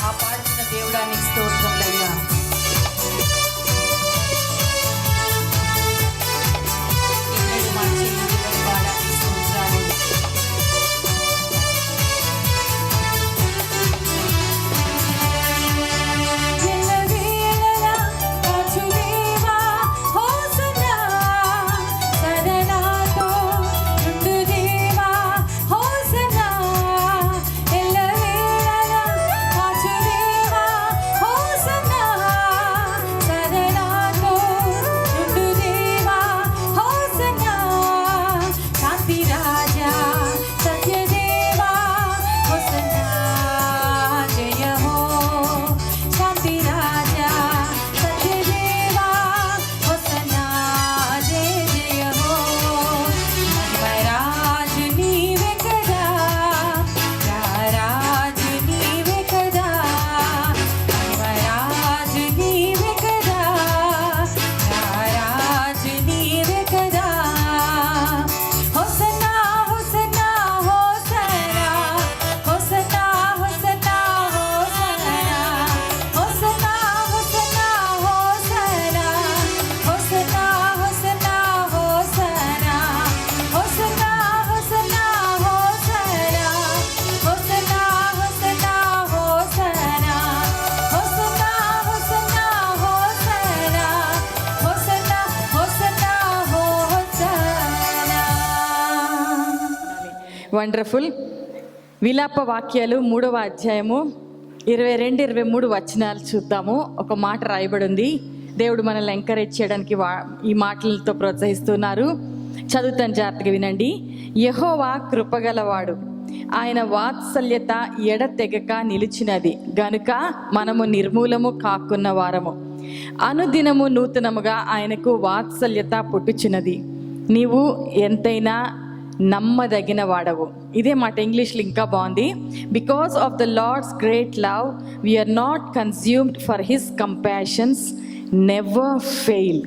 కాపాడుతున్న దేవుడానికి స్తోత్రములయ్యా. మా చెల్లి వాడానికి స్తోత్రాలు. వండర్ఫుల్. విలాప వాక్యాలు 3వ అధ్యాయము 22-23 వచనాలు చూద్దాము. ఒక మాట రాయబడి ఉంది. దేవుడు మనల్ని ఎంకరేజ్ చేయడానికి ఈ మాటలతో ప్రోత్సహిస్తున్నారు. చదువుతాను, జాగ్రత్తగా వినండి. యెహోవా కృపగలవాడు, ఆయన వాత్సల్యత ఎడతెగక నిలిచినది గనుక మనము నిర్మూలము కాకున్న వారము. అనుదినము నూతనముగా ఆయనకు వాత్సల్యత పుట్టుచున్నది. నీవు ఎంతైనా నమ్మదగిన వాడవు. ఇదే మాట ఇంగ్లీష్లో ఇంకా బాగుంది. Because of the Lord's great love we are not consumed, for his compassions never fail,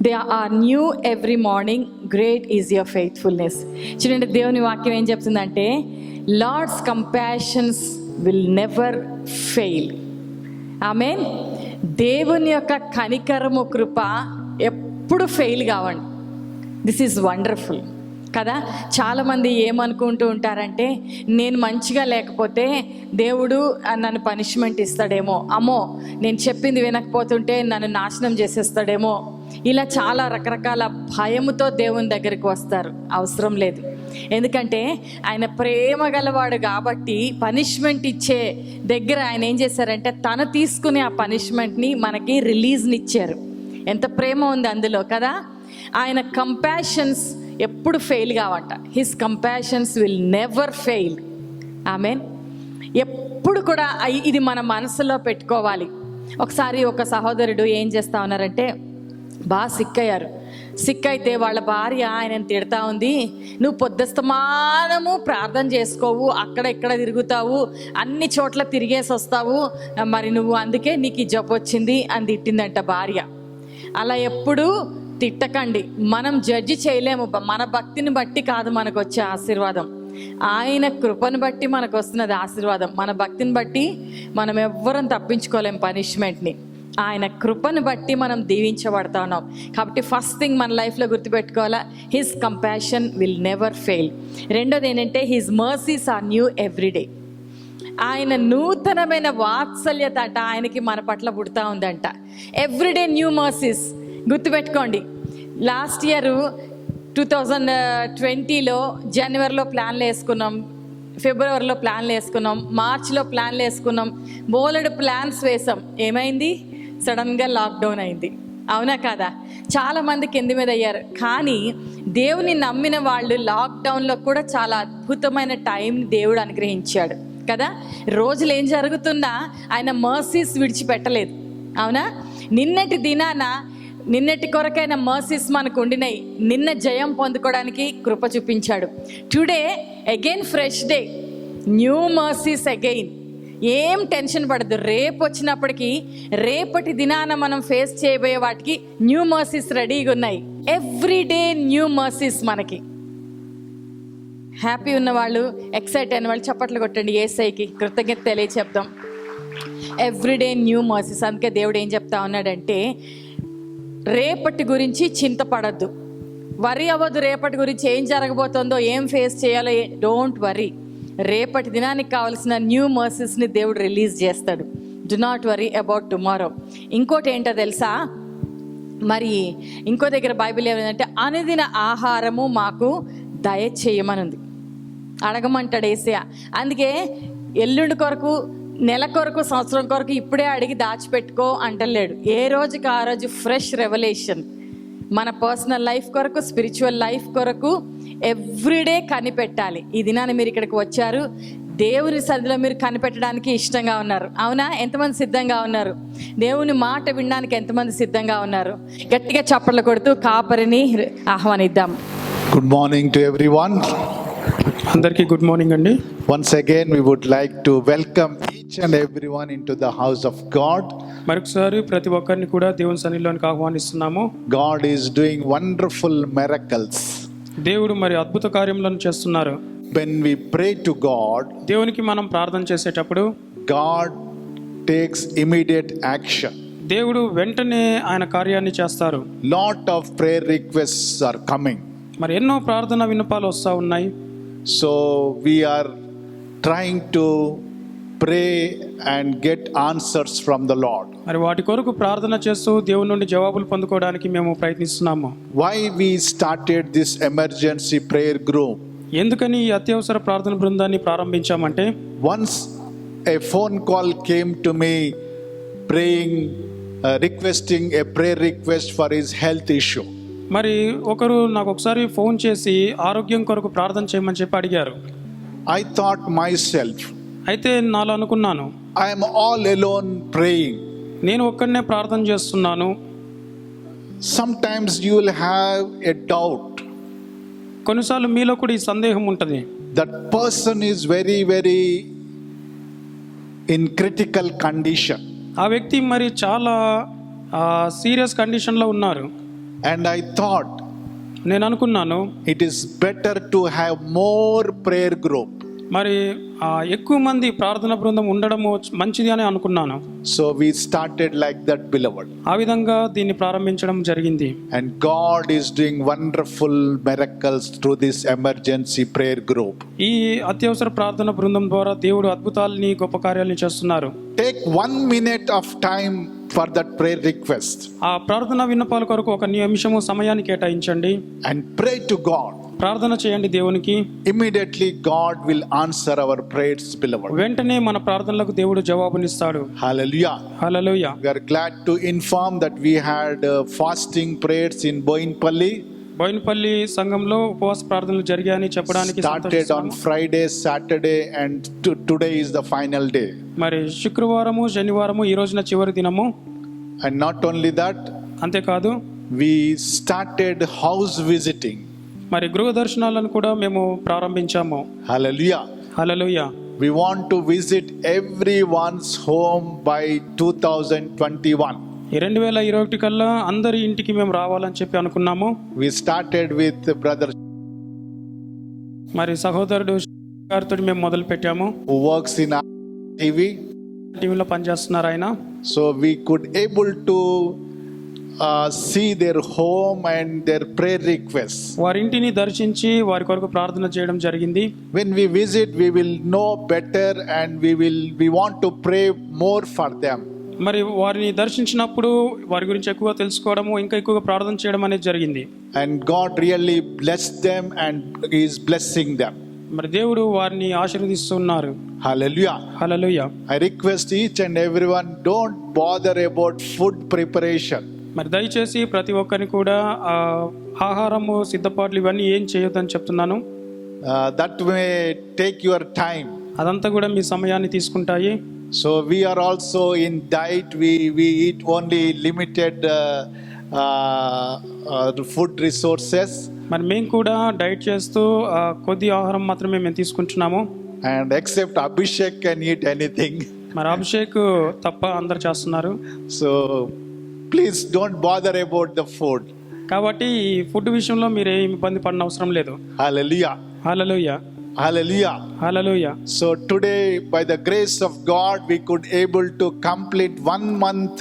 they are new every morning, great is your faithfulness. చూడండి, దేవుని వాక్యం ఏం చెప్తుందంటే Lord's compassions will never fail. ఆమేన్. దేవుని యొక్క కనికరము, కృప ఎప్పుడు ఫెయిల్ కావండి. దిస్ ఈజ్ వండర్ఫుల్ కదా. చాలామంది ఏమనుకుంటూ ఉంటారంటే నేను మంచిగా లేకపోతే దేవుడు నన్ను పనిష్మెంట్ ఇస్తాడేమో, అమ్మో నేను చెప్పింది వినకపోతుంటే నన్ను నాశనం చేసేస్తాడేమో, ఇలా చాలా రకరకాల భయముతో దేవుని దగ్గరికి వస్తారు. అవసరం లేదు. ఎందుకంటే ఆయన ప్రేమ గలవాడు కాబట్టి పనిష్మెంట్ ఇచ్చే దగ్గర ఆయన ఏం చేశారంటే తను తీసుకునే ఆ పనిష్మెంట్ని మనకి రిలీజ్నిచ్చారు. ఎంత ప్రేమ ఉంది అందులో కదా. ఆయన కంపాషన్స్ ఎప్పుడు ఫెయిల్ కావంట. His compassions will never fail. ఆమేన్. ఎప్పుడు కూడా ఇది మన మనసులో పెట్టుకోవాలి. ఒకసారి ఒక సహోదరుడు ఏం చేస్తా ఉన్నారంటే బాగా సిక్కయ్యారు. సిక్కైతే వాళ్ళ భార్య ఆయనను తిడతా ఉంది, నువ్వు పొద్దుస్తమానము ప్రార్థన చేసుకోవు, అక్కడ ఇక్కడ తిరుగుతావు, అన్ని చోట్ల తిరిగేసి వస్తావు, మరి నువ్వు అందుకే నీకు ఈ జబ్బు వచ్చింది అని తిట్టిందంట భార్య. అలా ఎప్పుడు తిట్టకండి. మనం జడ్జి చేయలేము. మన భక్తిని బట్టి కాదు మనకు వచ్చే ఆశీర్వాదం, ఆయన కృపను బట్టి మనకు వస్తున్నది ఆశీర్వాదం. మన భక్తిని బట్టి మనం ఎవ్వరం తప్పించుకోలేము పనిష్మెంట్ని. ఆయన కృపను బట్టి మనం దీవించబడతా ఉన్నాం. కాబట్టి ఫస్ట్ థింగ్ మన లైఫ్లో గుర్తుపెట్టుకోవాలా, his compassion will never fail. రెండోది ఏంటంటే his mercies are new everyday. ఆయన నూతనమైన వాత్సల్యత అంట ఆయనకి మన పట్ల పుడతా ఉందంట. Everyday new mercies. గుర్తుపెట్టుకోండి, లాస్ట్ ఇయర్ 2020లో జనవరిలో ప్లాన్లు వేసుకున్నాం, ఫిబ్రవరిలో ప్లాన్లు వేసుకున్నాం, మార్చిలో ప్లాన్లు వేసుకున్నాం, బోలెడు ప్లాన్స్ వేసాం. ఏమైంది? సడన్గా లాక్డౌన్ అయింది. అవునా కాదా? చాలామంది కింది మీద అయ్యారు. కానీ దేవుని నమ్మిన వాళ్ళు లాక్డౌన్లో కూడా చాలా అద్భుతమైన టైంని దేవుడు అనుగ్రహించాడు కదా. రోజులు ఏం జరుగుతున్నా ఆయన మర్సీస్ విడిచిపెట్టలేదు. అవునా? నిన్నటి కొరకైన మర్సీస్ మనకు ఉండినాయి. నిన్న జయం పొందుకోవడానికి కృప చూపించాడు. Today again fresh day, new mercies again. ఏం టెన్షన్ పడద్దు. రేపు వచ్చినప్పటికీ రేపటి దినాన మనం ఫేస్ చేయబోయే వాటికి న్యూ మర్సీస్ రెడీగా ఉన్నాయి. ఎవ్రీడే న్యూ మర్సీస్ మనకి. హ్యాపీ ఉన్నవాళ్ళు, ఎక్సైట్ అయిన వాళ్ళు చప్పట్లు కొట్టండి. యేసయ్యకి కృతజ్ఞత తెలియచెప్దాం. Everyday new mercies. అందుకే దేవుడు ఏం చెప్తా ఉన్నాడంటే రేపటి గురించి చింతపడద్దు, వరి అవ్వద్దు. రేపటి గురించి ఏం జరగబోతుందో, ఏం ఫేస్ చేయాలో, డోంట్ వరీ. రేపటి దినానికి కావాల్సిన న్యూ మర్సీస్ని దేవుడు రిలీజ్ చేస్తాడు. Do not worry about tomorrow. ఇంకోటి ఏంటో తెలుసా, మరి ఇంకో దగ్గర బైబిల్ ఏమంటే అనుదిన ఆహారము మాకు దయచేయమనుంది. అడగమంటాడు యేసయ్య. అందుకే ఎల్లుండి కొరకు, నెల కొరకు, సంవత్సరం కొరకు ఇప్పుడే అడిగి దాచిపెట్టుకో అంటలేడు. ఏ రోజుకి ఆ రోజు ఫ్రెష్ రెవల్యూషన్ మన పర్సనల్ లైఫ్ కొరకు, స్పిరిచువల్ లైఫ్ కొరకు ఎవ్రీడే కనిపెట్టాలి. ఈ దినాన్ని మీరు ఇక్కడికి వచ్చారు, దేవుని సన్నిధిలో మీరు కనిపెట్టడానికి ఇష్టంగా ఉన్నారు. అవునా? ఎంతమంది సిద్ధంగా ఉన్నారు? దేవుని మాట వినడానికి ఎంతమంది సిద్ధంగా ఉన్నారు? గట్టిగా చప్పట్లు కొడుతూ కాపరిని ఆహ్వానిద్దాం. Good morning to everyone. అందరికీ గుడ్ మార్నింగ్ అండి. Once again, we would like to welcome each and everyone into the house of God. మరొకసారి ప్రతి ఒక్కరిని కూడా దేవుని సన్నిధిలోనికి ఆహ్వానిస్తున్నాము. God is doing wonderful miracles. దేవుడు మరి అద్భుత కార్యములను చేస్తున్నారు. When we pray to God, దేవునికి మనం ప్రార్థన చేసేటప్పుడు God takes immediate action. దేవుడు వెంటనే ఆయన కార్యాన్ని చేస్తారు. Lot of prayer requests are coming. మరి ఎన్నో ప్రార్థన విన్నపాలు వస్తూ ఉన్నాయి. So we are trying to pray and get answers from the Lord. మరి వాటి కొరకు ప్రార్థన చేస్తూ దేవుని నుండి జవాబులు పొందుకోవడానికి మేము ప్రయత్నిస్తున్నాము. Why we started this emergency prayer group? ఎందుకని ఈ అత్యవసర ప్రార్థన బృందాన్ని ప్రారంభించామంటే, Once a phone call came to me praying, requesting a prayer request for his health issue. మరి ఒకరు నాకు ఒకసారి ఫోన్ చేసి ఆరోగ్యం కొరకు ప్రార్థన చేయమని చెప్పి అడిగారు. I thought myself, అయితే నాలో అనుకున్నాను, I am all alone praying. నేను ఒక్కడనే ప్రార్థన చేస్తున్నాను. Sometimes you will have a doubt. కొన్నిసార్లు మీలో కూడా ఈ సందేహం ఉంటుంది. That person is very, very in critical condition. ఆ వ్యక్తి మరి చాలా సీరియస్ కండిషన్లో ఉన్నారు. And I thought నేను అనుకున్నాను, it is better to have more prayer group. మరి ఎక్కువ మంది ప్రార్థన బృందం ఉండడము మంచిది అని అనుకున్నాను. So we started like that, beloved. ఆ విధంగా దీన్ని ప్రారంభించడం జరిగింది. And God is doing wonderful miracles through this emergency prayer group. ఈ అత్యవసర ప్రార్థన బృందం ద్వారా దేవుడు అద్భుతాలని, గొప్ప కార్యాలని చేస్తున్నారు. Take 1 minute of time for that prayer request ఆ ప్రార్థన విన్నపాల కొరకు ఒక నిమిషము సమయాన్ని కేటాయించండి and pray to God. ప్రార్థన చేయండి దేవునికి. Immediately God will answer our prayers, beloved. వెంటనే మన ప్రార్థనలకు దేవుడు జవాబునిస్తాడు. Hallelujah. Hallelujah. We are glad to inform that we had fasting prayers in Boinpalli. Boinapalli సంఘంలో ఉపవాస ప్రార్థనలు జరిగాయని చెప్పడానికి Started on Friday, Saturday, and today is the final day. మరి శుక్రవారము, శనివారము ఈ రోజున చివరి దినము. And not only that, అంతేకాదు we started house visiting. మరి గృహ దర్శనాలను కూడా మేము ప్రారంభించాము. Hallelujah. Hallelujah. We want to visit everyone's home by 2021. ఈ 2021 కల్లా అందరి ఇంటికి మేము రావాలని చెప్పి అనుకున్నాము. We started with brother మరి సహోదరుడు గారితో మేము మొదలు పెట్టాము. who works in TV. టీవీలో పనిచేస్తున్నారు ఆయన. So we could able to see their home and their prayer requests. వారి ఇంటిని దర్శించి వారి కొరకు ప్రార్థన చేయడం జరిగింది. When we visit, we will know better and we want to pray more for them. మరి వారిని దర్శించినప్పుడు వారి గురించి ఎక్కువ తెలుసుకోవడము, ఇంకా ఎక్కువగా ప్రార్థన చేయడం అనేది జరిగింది. And God really blessed them and is blessing them. మరి దేవుడు వారిని ఆశీర్వదిస్తున్నారు. Hallelujah. Hallelujah. I request each and everyone, don't bother about food preparation. మరి దయచేసి ప్రతి ఒక్కరిని కూడా ఆహారము సిద్ధపాట్లు ఇవన్నీ ఏం చేయొద్దని చెప్తున్నాను. That may take your time. అదంతా కూడా మీ సమయాన్ని తీసుకుంటాయి. So we are also in diet. We eat only limited food resources. మరి మేము కూడా డైట్ చేస్తూ కొద్ది ఆహారం మాత్రమే మేము తీసుకుంటున్నాము. And except Abhishek can eat anything. మరి అభిషేక్ తప్ప అందరు చేస్తున్నారు. So please don't bother about the food. కాబట్టి ఈ ఫుడ్ విషయంలో మీరు ఏమి ఇబ్బంది పడిన అవసరం లేదు. Hallelujah. Hallelujah. Hallelujah. Hallelujah. So today, by the grace of God, we could able to complete 1 month,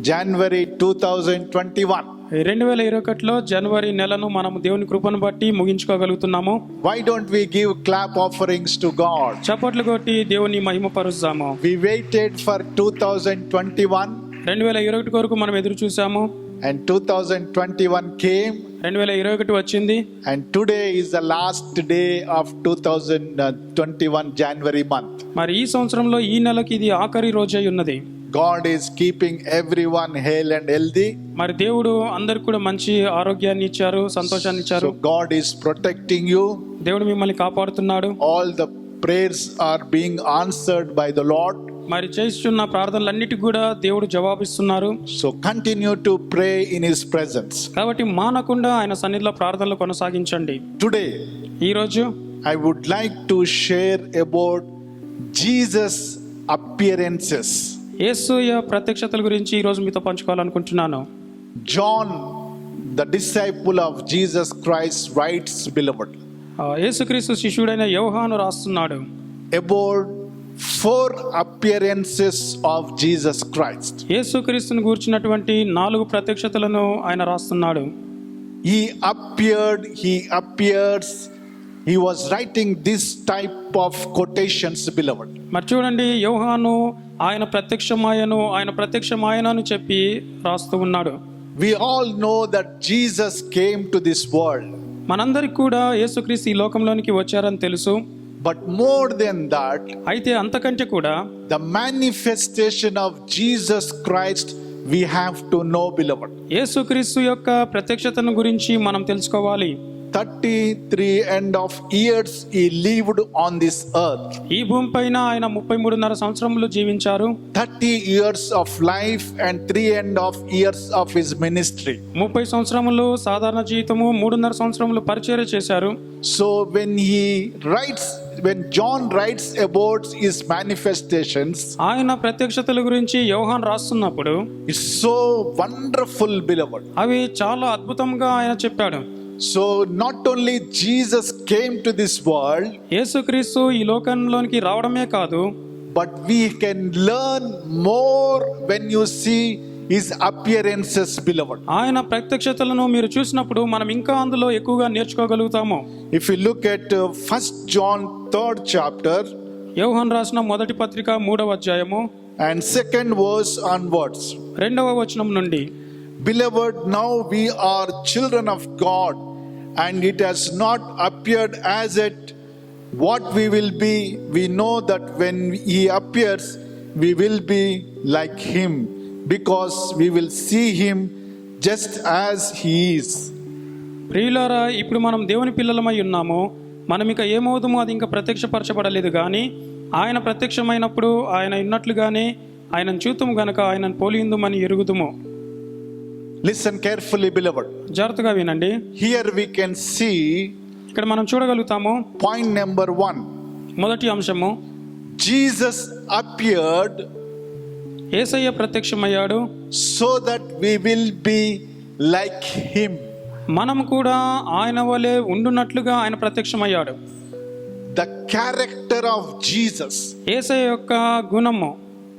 January 2021. 2021లో జనవరి నెలను మనం దేవుని కృపను బట్టి ముగించుకోగలుగుతున్నాము. Why don't we give clap offerings to God? చప్పట్లు కొట్టి దేవుని మహిమపరుస్తాము. We waited for 2021 2021 కొరకు మనం ఎదురు చూసాము. and 2021 came, 2021 వచ్చింది. and today is the last day of 2021 January month. మరి ఈ సంవత్సరంలో ఈ నెలకి ఇది ఆఖరి రోజై ఉన్నది. God is keeping everyone hale and healthy. మరి దేవుడు అందరికి కూడా మంచి ఆరోగ్యాన్ని ఇచ్చారు, సంతోషాన్ని ఇచ్చారు. So God is protecting you. దేవుడు మిమ్మల్ని కాపాడుతున్నాడు. All the prayers are being answered by the Lord. మరి చేస్తున్న ప్రార్థనలన్నిటికి కూడా దేవుడు జవాబిస్తున్నారు. So continue to pray in His presence. కాబట్టి మానకుండా ఆయన సన్నిధిలో ప్రార్థనలు కొనసాగించండి. Today, ఈ రోజు I would like to share about Jesus' appearances. యేసయ్య ప్రత్యక్షతల గురించి ఈ రోజు మీతో పంచుకోవాలనుకుంటున్నాను. John, the disciple of Jesus Christ, writes, beloved, యేసుక్రీస్తు శిష్యుడైన యోహాను రాస్తున్నాడు about 4 appearances of Jesus Christ. యేసుక్రీస్తుని గూర్చినటువంటి 4 ప్రత్యక్షతలను ఆయన రాస్తున్నాడు. He appeared, he appears. He was writing this type of quotations, beloved. మరి చూడండి, యోహాను ఆయన ప్రత్యక్షమాయను అని చెప్పి రాస్తూ ఉన్నాడు. We all know that Jesus came to this world. మనందరికి కూడా యేసుక్రీస్తు ఈ లోకంలోనికి వచ్చారని తెలుసు. But more than that, అయితే అంతకంటే కూడా the manifestation of Jesus Christ we have to know, beloved. యేసుక్రీస్తు యొక్క ప్రత్యక్షతను గురించి మనం తెలుసుకోవాలి. 33 and of years he lived on this earth. ఈ భూమి పైన ఆయన 33.5 సంవత్సరములు జీవించారు. 30 years of life and 3 and of years of his ministry. 30 సంవత్సరములు సాధారణ జీవితము, 3.5 సంవత్సరములు పరిచర్య చేశారు. So when John writes about his manifestations, ఆయన ప్రత్యక్షతల గురించి యోహాన్ రాస్తున్నప్పుడు it's so wonderful, beloved. అవి చాలా అద్భుతంగా ఆయన చెప్పాడు. So not only Jesus came to this world, యేసుక్రీస్తు ఈ లోకంలోనికి రావడమే కాదు, but we can learn more when you see his appearances, beloved. ఆయన ప్రత్యక్షతలను మీరు చూసినప్పుడు మనం ఇంకా అందులో ఎక్కువగా నేర్చుకోగలుగుతాము. If you look at 1 John 3rd chapter యోహాన్ రాసిన మొదటి పత్రిక 3వ అధ్యాయము and 2nd verse onwards, 2వ వచనం నుండి, beloved, now we are children of God, and it has not appeared as yet what we will be. We know that when he appears we will be like him, because we will see him just as he is. ప్రియులారా, ఇప్పుడు మనం దేవుని పిల్లలమై ఉన్నాము. మనం ఇక ఏమవుతామో అది ఇంకా ప్రత్యక్షపరచబడలేదు, కానీ ఆయన ప్రత్యక్షమైనప్పుడు ఆయన ఉన్నట్లుగానే ఆయనను చూతుము గనక ఆయనను పోలియుందుమని ఎరుగుదుము. Listen carefully, beloved. జాగ్రత్తగా వినండి. Here we can see ఇక్కడ మనం చూడగలుగుతాము. point number 1. మొదటి అంశము, Jesus appeared యేసయ్య ప్రత్యక్షమయ్యాడు so that we will be like him. మనం కూడా ఆయన వలె ఉండునట్లుగా ఆయన ప్రత్యక్షమయ్యాడు. The character of Jesus. యేసయ్య యొక్క గుణము.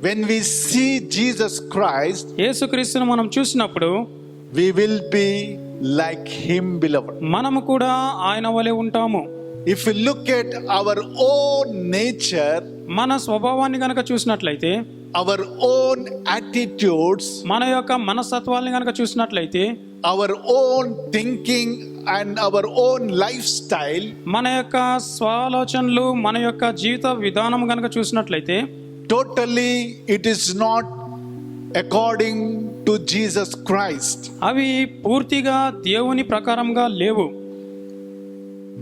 When we see Jesus Christ, యేసుక్రీస్తును మనం చూసినప్పుడు we will be like him, beloved. మనము కూడా ఆయన వలె ఉంటాము. If we look at our own nature, మన స్వభావాన్ని గనక చూసినట్లయితే, our own attitudes, మన యొక్క మనస్తత్వాల్ని గనక చూసినట్లయితే, our own thinking and our own lifestyle, మన యొక్క స్వాలోచనలు, మన యొక్క జీవిత విధానం గనక చూసినట్లయితే, totally it is not according to Jesus Christ. అవి పూర్తిగా దేవుని ప్రకారంగా లేవు.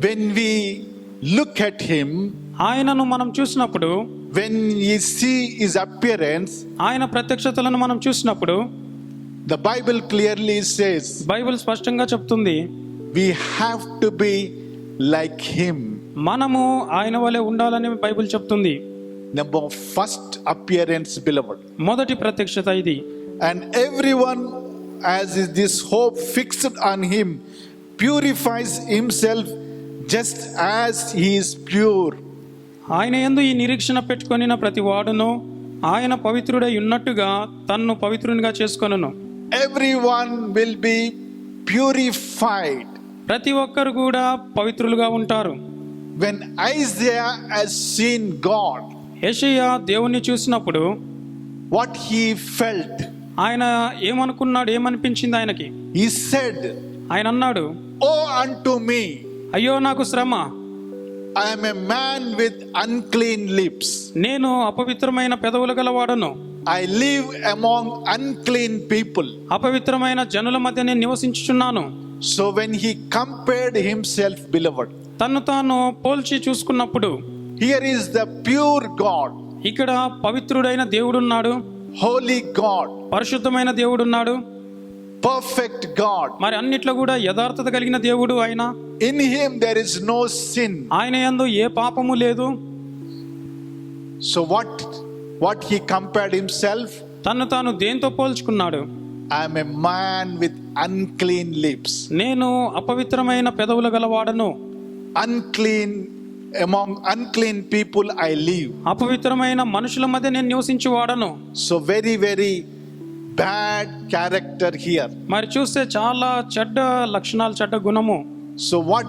When we look at him, ఆయనను మనం చూసినప్పుడు, when we see his appearance, ఆయన ప్రత్యక్షతలను మనం చూసినప్పుడు, the Bible clearly says Bible స్పష్టంగా చెప్తుంది, we have to be like him. మనము ఆయన వలె ఉండాలని బైబిల్ చెప్తుంది. Number first appearance, beloved. మొదటి ప్రత్యక్షత ఇది. And everyone, as is this hope fixed on him, purifies himself just as he is pure. ఆయన యందు ఈ నిరీక్షణ పెట్టుకొనిన ప్రతి వాడును ఆయన పవిత్రుడై ఉన్నట్టుగా తన్ను పవిత్రునిగా చేసుకొనును. Everyone will be purified. ప్రతి ఒక్కరు కూడా పవిత్రులుగా ఉంటారు. When Isaiah has seen God, యెషయా దేవుణ్ణి చూసినప్పుడు what he felt, ఆయన ఏమనుకున్నాడు, ఏమనిపించింది ఆయనకి? he said, ఆయన అన్నాడు, "Oh unto me, అయ్యో నాకు శ్రమ, I am a man with unclean lips. నేను అపవిత్రమైన పెదవులు గలవాడను. I live among unclean people." అపవిత్రమైన జనుల మధ్య నేను నివసించుచున్నాను. So when he compared himself, beloved, తన్ను తాను పోల్చి చూసుకున్నప్పుడు here is the pure God, ఇక్కడ పవిత్రుడైన దేవుడున్నాడు, holy God, పరిశుద్ధమైన దేవుడున్నాడు, perfect God. మరి అన్నిట్లో కూడా యథార్థత కలిగిన దేవుడు ఆయన. In him there is no sin. ఆయన యందు ఏ పాపము లేదు. So what he compared himself? తన్ను తాను దేంతో పోల్చుకున్నాడు? I am a man with unclean lips. నేను అపవిత్రమైన పెదవులు గలవాడను. Unclean, among unclean people I live. అపవిత్రమైన మనుషుల మధ్య నేను నివసించువాడను. So very, very bad character here. మరి చూస్తే చాలా చెడ్డ లక్షణాలు, చెడ్డ గుణము. So what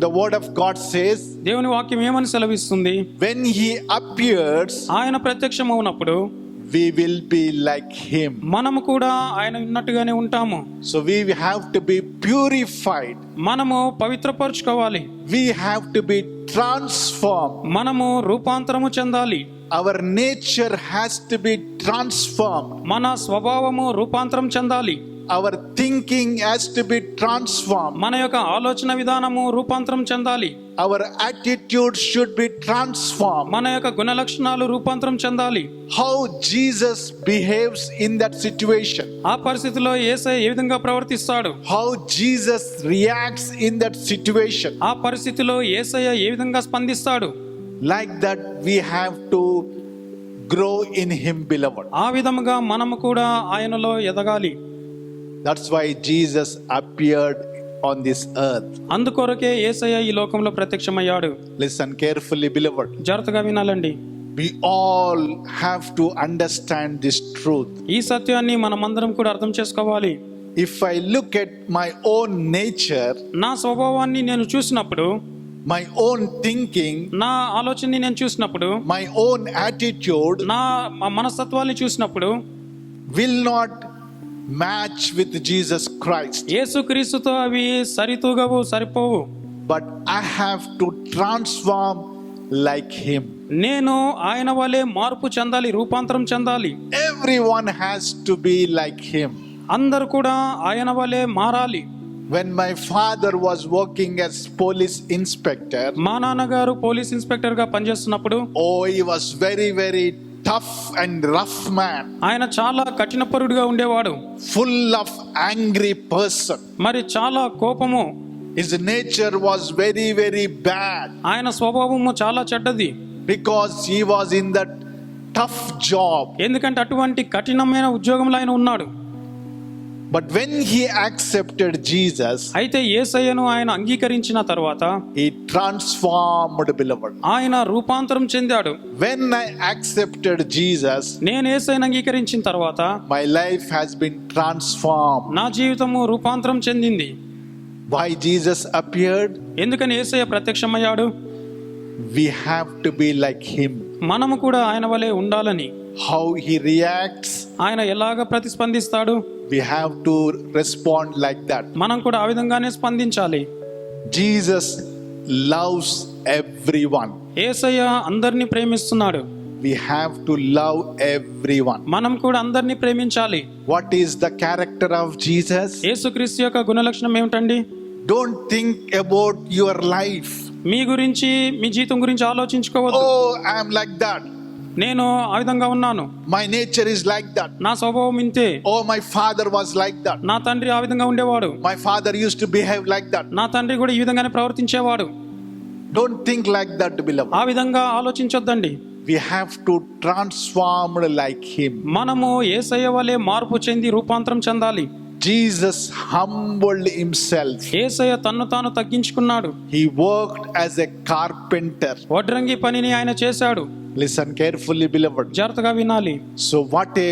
the word of God says, దేవుని వాక్యం ఏమని సెలవిస్తుంది? when he appears, ఆయన ప్రత్యక్షమవునప్పుడు we will be like him. మనము కూడా ఆయన ఉన్నట్టుగానే ఉంటాము. So we have to be purified. మనము పవిత్రపరచుకోవాలి. We have to be transformed. మనము రూపాంతరము చెందాలి. Our nature has to be transformed. మన స్వభావము రూపాంతరం చెందాలి. Our thinking has to be transformed. మన యొక్క ఆలోచన విధానము రూపాంతరం చెందాలి. Our attitude should be transformed. మన యొక్క గుణ లక్షణాలు రూపాంతరం చెందాలి. How Jesus behaves in that situation, ఆ పరిస్థితిలో యేసయ్య ఏ విధంగా ప్రవర్తిస్తాడు, how Jesus reacts in that situation, ఆ పరిస్థితిలో యేసయ్య ఏ విధంగా స్పందిస్తాడు, like that we have to grow in him, beloved. ఆ విధముగా మనము కూడా ఆయనలో ఎదగాలి. That's why Jesus appeared on this earth. అందుకొరకే యేసయ్య ఈ లోకంలో ప్రత్యక్షమయ్యాడు. Listen carefully, beloved. జాగ్రత్తగా వినాలండి. We all have to understand this truth. ఈ సత్యాన్ని మనమందరం కూడా అర్థం చేసుకోవాలి. If I look at my own nature, నా స్వభావాన్ని నేను చూసినప్పుడు, my own thinking, నా ఆలోచనని నేను చూసినప్పుడు, my own attitude నా మనస్తత్వాన్ని చూసినప్పుడు will not match with Jesus Christ. యేసుక్రీస్తుతో అవి సరితూగవు, సరిపోవు. But I have to transform like him. నేను ఆయన వలె మార్పు చెందాలి, రూపాంతరం చెందాలి. Everyone has to be like him. అందరూ కూడా ఆయన వలె మారాలి. When my father was working as police inspector, మా నాన్నగారు పోలీస్ ఇన్స్పెక్టర్ గా పనిచేస్తున్నప్పుడు, oh, he was very, very tough and rough man, ఆయన చాలా కఠినపరుడుగా ఉండేవాడు. full of angry person. మరి చాలా కోపము. His nature was very, very bad ఆయన స్వభావము చాలా చెడ్డది. because he was in that tough job. ఎందుకంటే అటువంటి కఠినమైన ఉద్యోగంలో ఆయన ఉన్నాడు. But when he accepted Jesus, అయితే యేసయ్యను ఆయన అంగీకరించిన తర్వాత he transformed, beloved. ఆయన రూపాంతరం చెందాడు. When I accepted Jesus, నేను యేసయ్యను అంగీకరించిన తర్వాత my life has been transformed. నా జీవితము రూపాంతరం చెందింది. Why Jesus appeared? ఎందుకని యేసయ్య ప్రత్యక్షమయ్యాడు? We have to be like him. మనము కూడా ఆయన వలె ఉండాలని. How he reacts, ఆయన ఎలాగ ప్రతిస్పందిస్తాడు, we have to respond like that. మనం కూడా ఆ విధంగానే స్పందించాలి. Jesus loves everyone. యేసయ్య అందరినీ ప్రేమిస్తున్నాడు. We have to love everyone. మనం కూడా అందరినీ ప్రేమించాలి. What is the character of Jesus? యేసుక్రీస్తు యొక్క గుణలక్షణం ఏమిటండి? Don't think about your life. మీ గురించి, మీ జీవితం గురించి ఆలోచించుకోవద్దు. Oh, I am like that. నేను ఆ విధంగా ఉన్నాను, My nature is like that. నా స్వభావం ఇంతే, Oh, my father was like that. నా తండ్రి ఆ విధంగా ఉండేవాడు, My father used to behave like that. నా తండ్రి కూడా ఈ విధంగానే ప్రవర్తించేవాడు. Don't think like that, beloved. ఆ విధంగా ఆలోచించొద్దండి. We have to transform like him. మనము యేసయ్య వలె మార్పు చెంది రూపాంతరం చెందాలి. Jesus humbled himself. యేసయ్య తన్ను తాను తగ్గించుకున్నాడు. He worked as a carpenter. వడ్రంగి పనిని ఆయన చేశాడు. Listen carefully, beloved. జాగ్రత్తగా వినాలి. So what a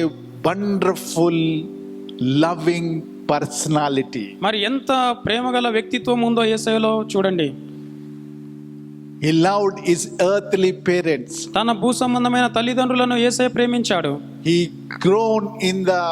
wonderful, loving personality. మరి ఎంత ప్రేమగల వ్యక్తిత్వం ఉందో యేసయ్యలో చూడండి. He loved his earthly parents. తన భూ సంబంధమైన తల్లిదండ్రులను యేసయ్య ప్రేమించాడు. He grown in the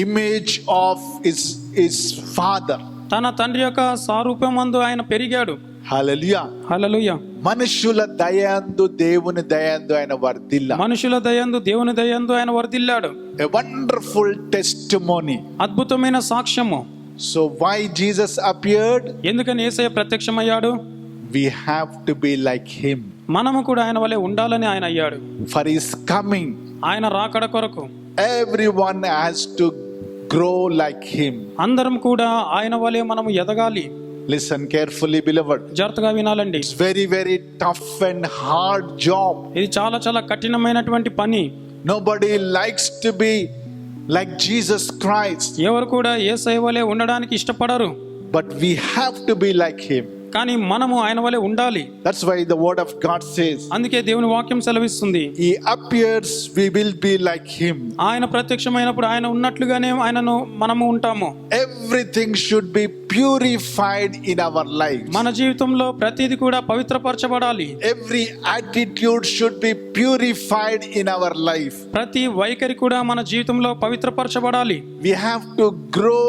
image of his father. తన తండ్రి యొక్క సారూప్యమందు ఆయన పెరిగాడు. Hallelujah. హల్లెలూయా. మనుషుల దయందు దేవుని దయందు ఆయన వర్ధిల్ల. మనుషుల దయందు దేవుని దయందు ఆయన వర్ధిల్లాడు. A wonderful testimony. అద్భుతమైన సాక్ష్యము. So why Jesus appeared? ఎందుకని యేసయ్య ప్రత్యక్షమయ్యాడు? We have to be like him. మనము కూడా ఆయన వలె ఉండాలని ఆయన అయ్యాడు. For his coming, ఆయన రాకడ కొరకు everyone has to grow like him. అందరం కూడా ఆయన వలె మనము ఎదగాలి. Listen carefully, beloved. జాగ్రత్తగా వినాలండి. It's very, very tough and hard job. ఇది చాలా చాలా కఠినమైనటువంటి పని. Nobody likes to be like Jesus Christ. ఎవరు కూడా యేసయ్య వలె ఉండడానికి ఇష్టపడరు. But we have to be like him. కానీ మనము ఆయన వలె ఉండాలి. That's why the word of God says, అందుకే దేవుని వాక్యం సెలవిస్తుంది, he appears, we will be like him. ఆయన ప్రత్యక్షమైనప్పుడు ఆయన ఉన్నట్లుగానే ఆయనను మనము ఉంటాము. Everything should be purified in our lives. మన జీవితంలో ప్రతిది కూడా పవిత్రపరచబడాలి. Every attitude should be purified in our life. ప్రతి వైఖరి కూడా మన జీవితంలో పవిత్రపరచబడాలి. We have to grow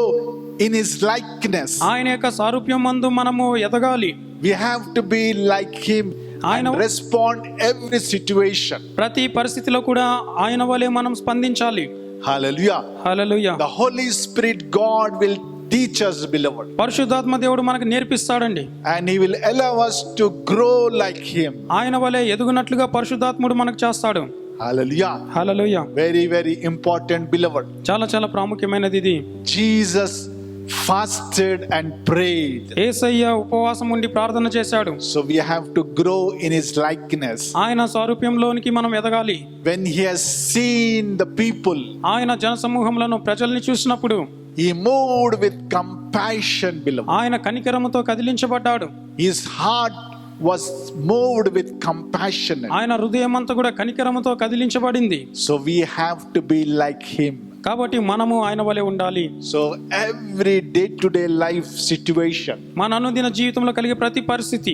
in his likeness. ఆయన యొక్క సారూప్యం మందు మనము ఎదగాలి. We have to be like him and respond every situation. ప్రతి పరిస్థితిలో కూడా ఆయన వలె మనం స్పందించాలి. Hallelujah. Hallelujah. The Holy Spirit God will teach us, beloved. పరిశుద్ధాత్మ దేవుడు మనకు నేర్పిస్తాడండి. And he will allow us to grow like him. ఆయన వలె ఎదుగునట్లుగా పరిశుద్ధాత్ముడు మనకు చేస్తాడు. Hallelujah. హల్లెలూయా. Very, very important, beloved. చాలా చాలా ప్రాముఖ్యమైనది ఇది. Jesus fasted and prayed. యేసయ్య ఉపవాసం ఉండి ప్రార్థన చేశాడు. So we have to grow in his likeness. ఆయన సారూప్యంలోనికి మనం ఎదగాలి. When he has seen the people, ఆయన జనసమూహములను ప్రజల్ని చూసినప్పుడు he moved with compassion, beloved. ఆయన కనికరముతో కదిలించబడ్డాడు. His heart was moved with compassion. ఆయన హృదయం అంతా కూడా కనికరముతో కదిలించబడింది. So we have to be like him. కాబట్టి మనము ఆయన వలె ఉండాలి. So every day-to-day life situation, మన అనుదిన జీవితంలో కలిగే ప్రతి పరిస్థితి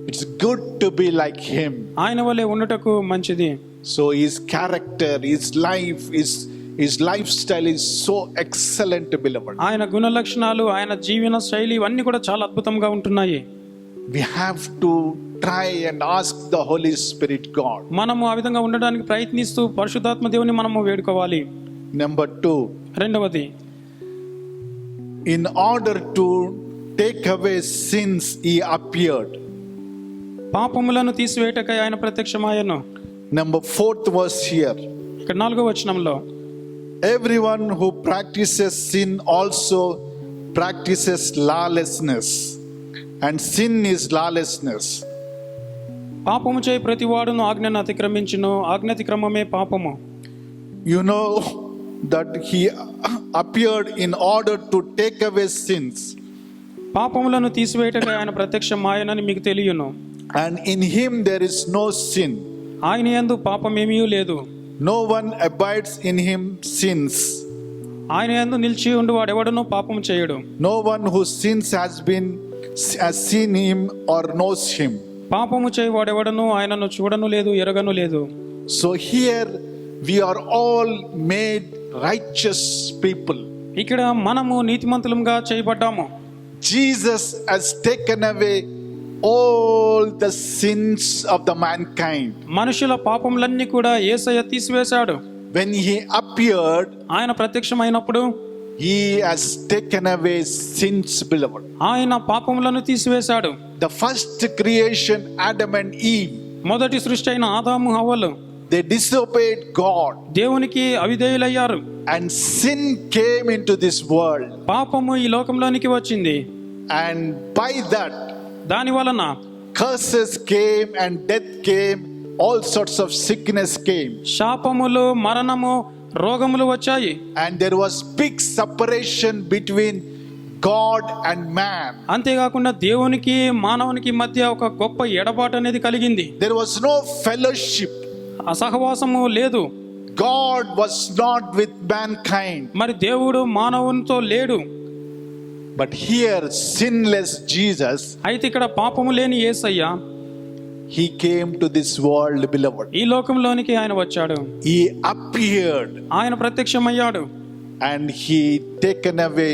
it's good to be like him. ఆయన వలె ఉండుటకు మంచిది. So his character, his life, his lifestyle is so excellent, beloved. ఆయన గుణ లక్షణాలు, ఆయన జీవన శైలి ఇవన్నీ కూడా చాలా అద్భుతంగా ఉంటున్నాయి. We have to try and ask the Holy Spirit God. మనము ఆ విధంగా ఉండడానికి ప్రయత్నిస్తూ పరిశుద్ధాత్మ దేవుని మనము వేడుకోవాలి. Number 2, రెండవది, in order to take away sins, he appeared. పాపములను తీసివేయటకై ఆయన ప్రత్యక్షమాయను. Number 4th verse here. ఇక్కడ 4వ వచనంలో, Everyone who practices sin also practices lawlessness, and sin is lawlessness. పాపము చేయి ప్రతి వాడును ఆజ్ఞను అతిక్రమించును, ఆజ్ఞాతిక్రమమే పాపము. You know that he appeared in order to take away sins, పాపములను తీసివేయటకై ఆయన ప్రత్యక్షమాయనని మీకు తెలియను. and in him there is no sin. ఆయన యందు పాపమేమీ లేదు. No one abides in him sins. ఆయన యందు నిలిచి ఉండి వాడెవడనో పాపము చేయడు. No one who sins has seen him or knows him. పాపము చేయి వాడెవడను ఆయనను చూడను లేదు, ఎరగను లేదు. So here we are all made righteous people. ఇక్కడ మనము నీతిమంతులుగా చేయబడ్డాము. Jesus has taken away all the sins of the mankind. మనుషుల పాపములన్నీ కూడా యేసయ్య తీసివేశాడు. When he appeared, ఆయన ప్రత్యక్షమైనప్పుడు he has taken away sins, beloved. ఆయన పాపములను తీసివేశాడు. The first creation, Adam and Eve, మొదటి సృష్టి అయిన ఆదాము హవ్వలు they disobeyed God, దేవునికి అవిధేయులయ్యారు. and sin came into this world, పాపము ఈ లోకంలోనికి వచ్చింది. and by that దాని వలన curses came and death came, all sorts of sickness came. శాపములు, మరణము, రోగములు వచ్చాయి. and there was big separation between God and man. అంతేకాకుండా దేవునికి మానవునికి మధ్య ఒక గొప్ప ఎడబాటు అనేది కలిగింది. There was no fellowship. అసహవాసము లేదు. God was not with mankind. మరి దేవుడు మానవునితో లేడు. But here sinless Jesus, అయితే ఇక్కడ పాపము లేని యేసయ్య he came to this world, beloved. ఈ లోకంలోనికి ఆయన వచ్చాడు. He appeared ఆయన ప్రత్యక్షమయ్యాడు. and he taken away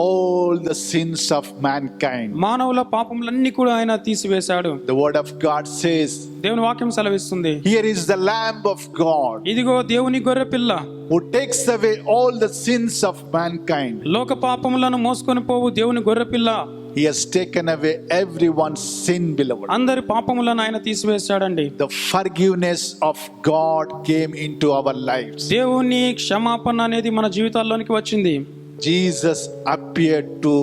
all the sins of mankind. మానవుల పాపములన్నీ కూడా ఆయన తీసివేశాడు. The word of God says, దేవుని వాక్యం సెలవిస్తుంది, here is the Lamb of God ఇదిగో దేవుని గొర్రె పిల్ల, who takes away all the sins of mankind. లోక పాపములను మోసుకొని పోవు దేవుని గొర్రె పిల్ల. He has taken away everyone's sin, beloved. అందరి పాపములను ఆయన తీసివేశాడండి. The forgiveness of God came into our lives. దేవుని క్షమాపణ అనేది మన జీవితాల్లోనికి వచ్చింది. Jesus appeared to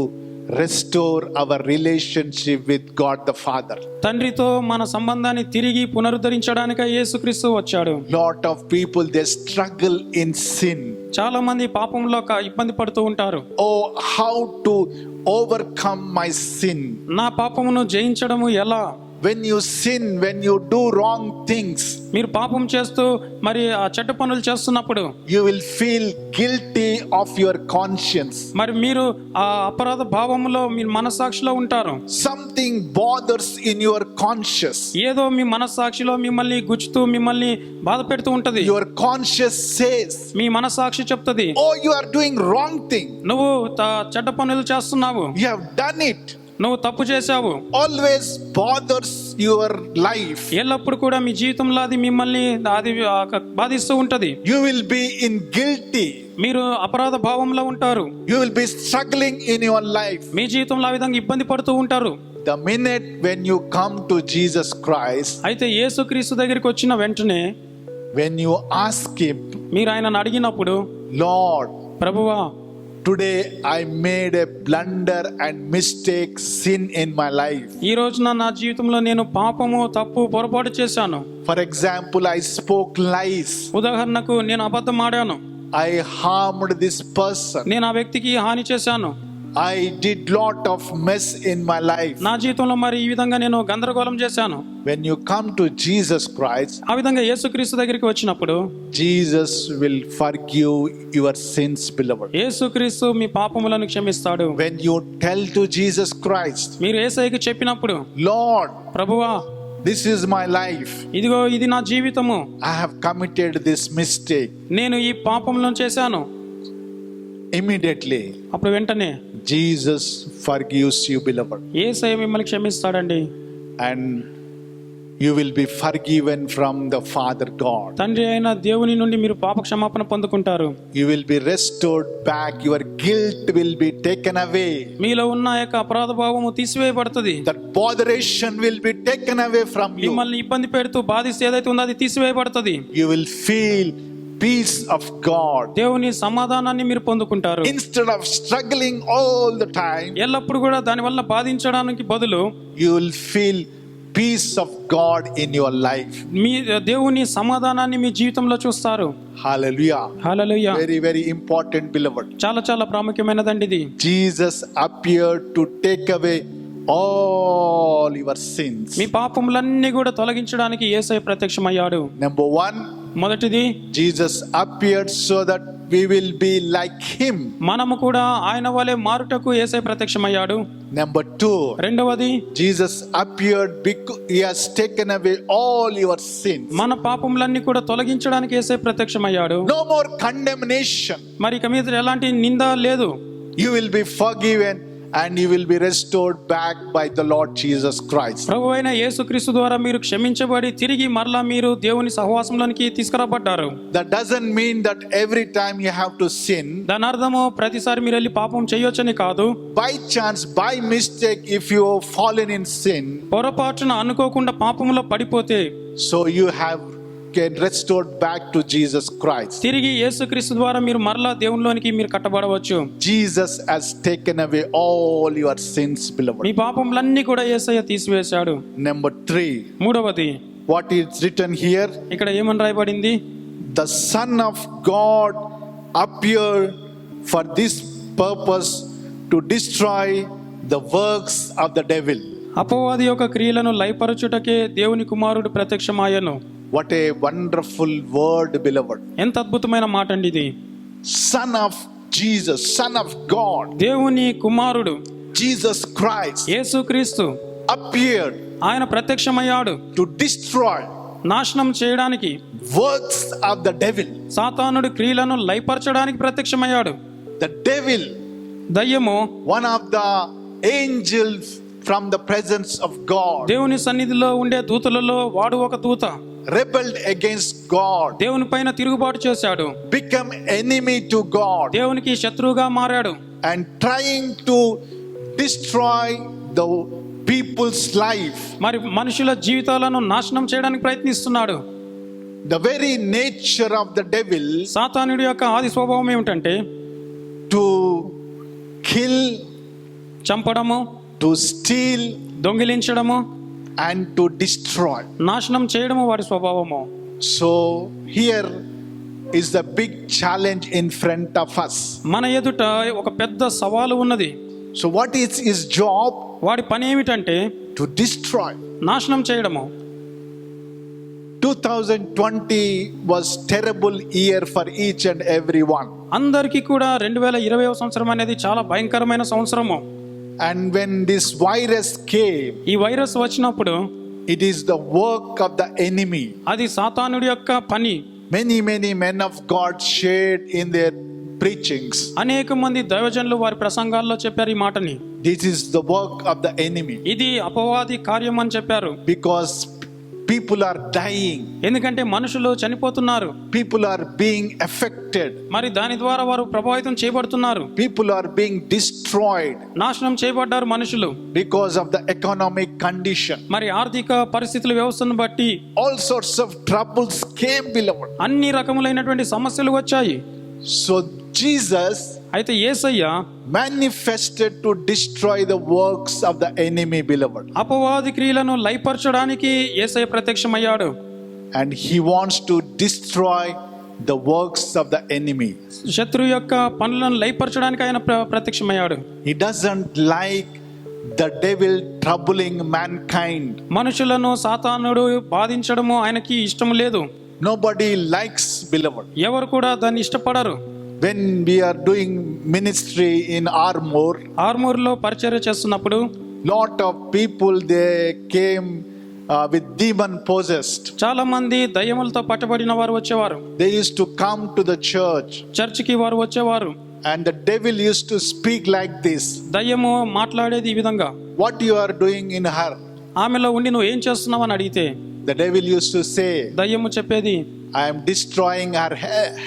restore our relationship with God the Father. తండ్రితో మన సంబంధాన్ని తిరిగి పునరుద్ధరించడానికి యేసుక్రీస్తు వచ్చాడు. Lot of people, they struggle in sin. చాలా మంది పాపంలో ఇబ్బంది పడుతూ ఉంటారు. Oh, how to overcome my sin? నా పాపమును జయించడము ఎలా? When you sin, when you do wrong things, మీరు పాపం చేస్తూ మరి ఆ చెడ్డ పనులు చేస్తున్నప్పుడు you will feel guilty of your conscience. మరి మీరు ఆ అపరాధ భావములో మీ మనస్సాక్షిలో ఉంటారు. Something bothers in your conscience. ఏదో మీ మనస్సాక్షిలో మిమ్మల్ని గుచ్చుతూ మిమ్మల్ని బాధ పెడుతూ ఉంటది. Your conscience says, మీ మనస్సాక్షి చెప్తది, oh, you are doing wrong thing. నువ్వు చెడ్డ పనులు చేస్తున్నావు, You have done it. నువ్వు తప్పు చేశావు. Always bothers your life. ఎల్లప్పుడు కూడా మీ జీవితంలో అది మిమ్మల్ని అది బాధిస్తూ ఉంటది. You will be in guilty. మీరు అపరాధ భావంలో ఉంటారు. You will be struggling in your life. మీ జీవితంలో ఆ విధంగా ఇబ్బంది పడుతూ ఉంటారు. The minute when you come to Jesus Christ, అయితే యేసుక్రీస్తు దగ్గరికి వచ్చిన వెంటనే when you ask him, మీరు ఆయనను అడిగినప్పుడు, Lord, ప్రభువా, today I made a blunder and mistake, sin in my life. ఈ రోజున నా జీవితంలో నేను పాపము తప్పు పొరపాటు చేశాను. For example, I spoke lies. ఉదాహరణకు నేను అబద్ధం ఆడాను. I harmed this person. నేను ఆ వ్యక్తికి హాని చేశాను. I did lot of mess in my life. నా జీవితంలో మరి ఈ విధంగా నేను గందరగోళం చేశాను. When you come to Jesus Christ, ఆ విధంగా యేసుక్రీస్తు దగ్గరికి వచ్చినప్పుడు Jesus will forgive your sins, beloved. యేసుక్రీస్తు మీ పాపములను క్షమిస్తాడు. When you tell to Jesus Christ, మీరు యేసయ్యకి చెప్పినప్పుడు, Lord, ప్రభువా, this is my life. ఇదిగో ఇది నా జీవితము, I have committed this mistake. నేను ఈ పాపములను చేశాను. Immediately, అప్పుడు వెంటనే Jesus forgives you, beloved. యేసయ్య మిమ్మల్ని క్షమిస్తాడండి. And you will be forgiven from the Father God. తండ్రి అయిన దేవుని నుండి మీరు పాప క్షమాపణ పొందుకుంటారు. You will be restored back. Your guilt will be taken away. మీలో ఉన్న యొక్క అపరాధ భావము తీసివేయబడుతుంది. That botheration will be taken away from you. మిమ్మల్ని ఇబ్బంది పెడుతూ బాధిస్తే ఏదైతే ఉందో అది తీసివేయబడుతుంది. You will feel peace of God. దేవుని సమాధానాన్ని మీరు పొందుకుంటారు. Instead of struggling all the time, ఎల్లప్పుడు కూడా దాని వల్ల బాధించడానికి బదులు you will feel peace of God in your life. మీ దేవుని సమాధానాన్ని మీ జీవితంలో చూస్తారు. Hallelujah. హల్లెలూయా. Very, very important, beloved. చాలా చాలా ప్రాముఖ్యమైనదండి ఇది. Jesus appeared to take away all your sins. మీ పాపములన్నీ కూడా తొలగించడానికి యేసయ్య ప్రత్యక్షమయ్యాడు. Number one, మొదటిది, Jesus appeared so that we will be like him. మనము కూడా ఆయన వలె మారుటకు యేసయ్య ప్రత్యక్షమయ్యాడు. Number two, రెండవది, Jesus appeared because he has taken away all your sins. మన పాపములన్నీ కూడా తొలగించడానికి యేసయ్య ప్రత్యక్షమయ్యాడు. No more condemnation. మరి ఇక మీద ఎలాంటి నింద లేదు. You will be forgiven and you will be restored back by the Lord Jesus Christ. ప్రభువైన యేసుక్రీస్తు ద్వారా మీరు క్షమించబడి తిరిగి మరలా మీరు దేవుని సహవాసంలోనికి తీసుకురాబడ్డారు. That doesn't mean that every time you have to sin. దాని అర్థము ప్రతిసారి మీరు వెళ్ళి పాపం చేయొచ్చని కాదు. By chance, by mistake, if you have fallen in sin, పొరపాటున అనుకోకుండా పాపంలో పడిపోతే so you have get restored back to Jesus Christ. తిరిగి యేసుక్రీస్తు ద్వారా మీరు మరలా దేవునిలోనికి మీరు కట్టబడవచ్చు. Jesus has taken away all your sins, beloved. మీ పాపములన్నీ కూడా యేసయ్య తీసివేశాడు. Number three, మూడవది, what is written here? ఇక్కడ ఏమని రాయబడింది? the Son of God appeared for this purpose, to destroy the works of the devil. అపవాది యొక్క క్రియలను లయపరచుటకే దేవుని కుమారుడు ప్రత్యక్షమాయను. What a wonderful word, beloved. ఎంత అద్భుతమైన మాట అండి ఇది. Son of Jesus, Son of God, దేవుని కుమారుడు Jesus Christ యేసుక్రీస్తు appeared ఆయన ప్రత్యక్షమయ్యాడు to destroy నాశనం చేయడానికి, works of the devil. సాతానుడి క్రియలను లయపరచడానికి ప్రత్యక్షమయ్యాడు. The devil, దయ్యము one of the angels from the presence of God, దేవుని సన్నిధిలో ఉండే దూతలలో వాడు ఒక దూత, rebelled against God, దేవుని పైన తిరుగుబాటు చేశాడు, become enemy to God, దేవునికి శత్రువుగా మారాడు, and trying to destroy the people's life. మరి మనుషుల జీవితాలను నాశనం చేయడానికి ప్రయత్నిస్తున్నాడు. The very nature of the devil, సాతానుడి యొక్క ఆది స్వభావం ఏమిటంటే to kill, చంపడము, to steal, దొంగిలించడము, and to destroy. నాశనం చేయడము వారి స్వభావము. So here is the big challenge in front of us. మన ఎదుట ఒక పెద్ద సవాలు ఉన్నది. So what is his job? వాడి పని ఏమిటంటే To destroy. నాశనం చేయడము. 2020 was terrible year for each and every one. అందరికీ కూడా 2020వ సంవత్సరం అనేది చాలా భయంకరమైన సంవత్సరము. And when this virus came, ఈ వైరస్ వచ్చినప్పుడు it is the work of the enemy. అది సాతానుడి యొక్క పని. Many men of God shared in their preachings. అనేక మంది దైవజనులు వారి ప్రసంగాల్లో చెప్పారు ఈ మాటని. This is the work of the enemy. ఇది అపవాది కార్యం అని చెప్పారు. Because people are dying. ఎందుకంటే మనుషులు చనిపోతున్నారు, People are being affected. మరి దాని ద్వారా వారు ప్రభావితం చేయబడుతున్నారు, People are being destroyed నాశనం చేయబడ్డారు మనుషులు. because of the economic condition. మరి ఆర్థిక పరిస్థితుల వ్యవస్థను బట్టి All sorts of troubles came, beloved. అన్ని రకములైనటువంటి సమస్యలు వచ్చాయి. So Jesus అయితే యేసయ్య manifested to destroy the works of the enemy, beloved. అపవాది క్రియలను లయపరచడానికి యేసయ్య ప్రత్యక్షమయ్యాడు. And he wants to destroy the works of the enemy. శత్రువు యొక్క పనులను లయపరచడానికి ఆయన ప్రత్యక్షమయ్యాడు. He doesn't like the devil troubling mankind. మనుషులను సాతానుడు బాధించడము ఆయనకి ఇష్టం లేదు. Nobody likes, beloved. ఎవరు కూడా దాన్ని ఇష్టపడరు. When we are doing ministry in ఆర్మూర్లో పరిచర్య చేస్తున్నప్పుడు lot of people, they came with demon possessed. చాలా మంది దయ్యములతో పట్టబడిన వారు వచ్చేవారు. They used to come to the church, చర్చికి వారు వచ్చేవారు. and the devil used to speak like this. దయ్యము మాట్లాడేది ఈ విధంగా, What you are doing in her? ఆమెలో ఉండి నువ్వు ఏం చేస్తున్నావు అని అడిగితే The devil used to say, దయ్యము చెప్పేది, I am destroying her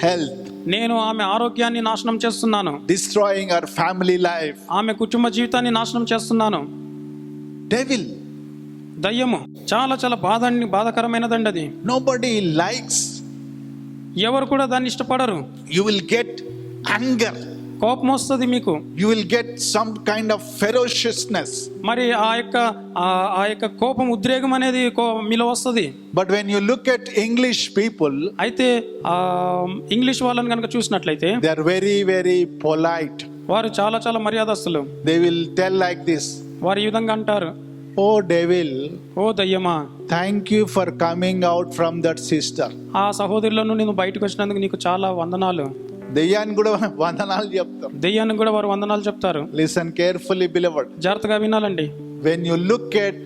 health, నేను ఆమె ఆరోగ్యాన్ని నాశనం చేస్తున్నాను, destroying her family life. ఆమె కుటుంబ జీవితాన్ని నాశనం చేస్తున్నాను. Devil. దయ్యము చాలా చాలా బాధకరమైనదండి అది. Nobody likes. ఎవరు కూడా దాన్ని ఇష్టపడరు. You will get anger. కోపం వస్తుంది మీకు. You will get some kind of ferociousness. మరి ఆ యొక్క కోపం, ఉద్రేకం అనేది మీలో వస్తుంది. But when you look at English people, అయితే ఇంగ్లీష్ వాళ్ళని కనుక చూసినట్లయితే they are very, very polite. వారు చాలా చాలా మర్యాదస్తులు. They will tell like this. వారు ఈ విధంగా అంటారు, Oh devil, oh దయ్యమా, thank you for coming out from that sister. ఆ సహోదరుల నుండి నువ్వు బయటకు వచ్చినందుకు నీకు చాలా వందనాలు. దెయ్యాన్ని కూడా వందనాలు చెప్తారు. దెయ్యానికి కూడా వారు వందనాలు చెప్తారు. Listen carefully, beloved. జాగ్రత్తగా వినాలండి. When you look at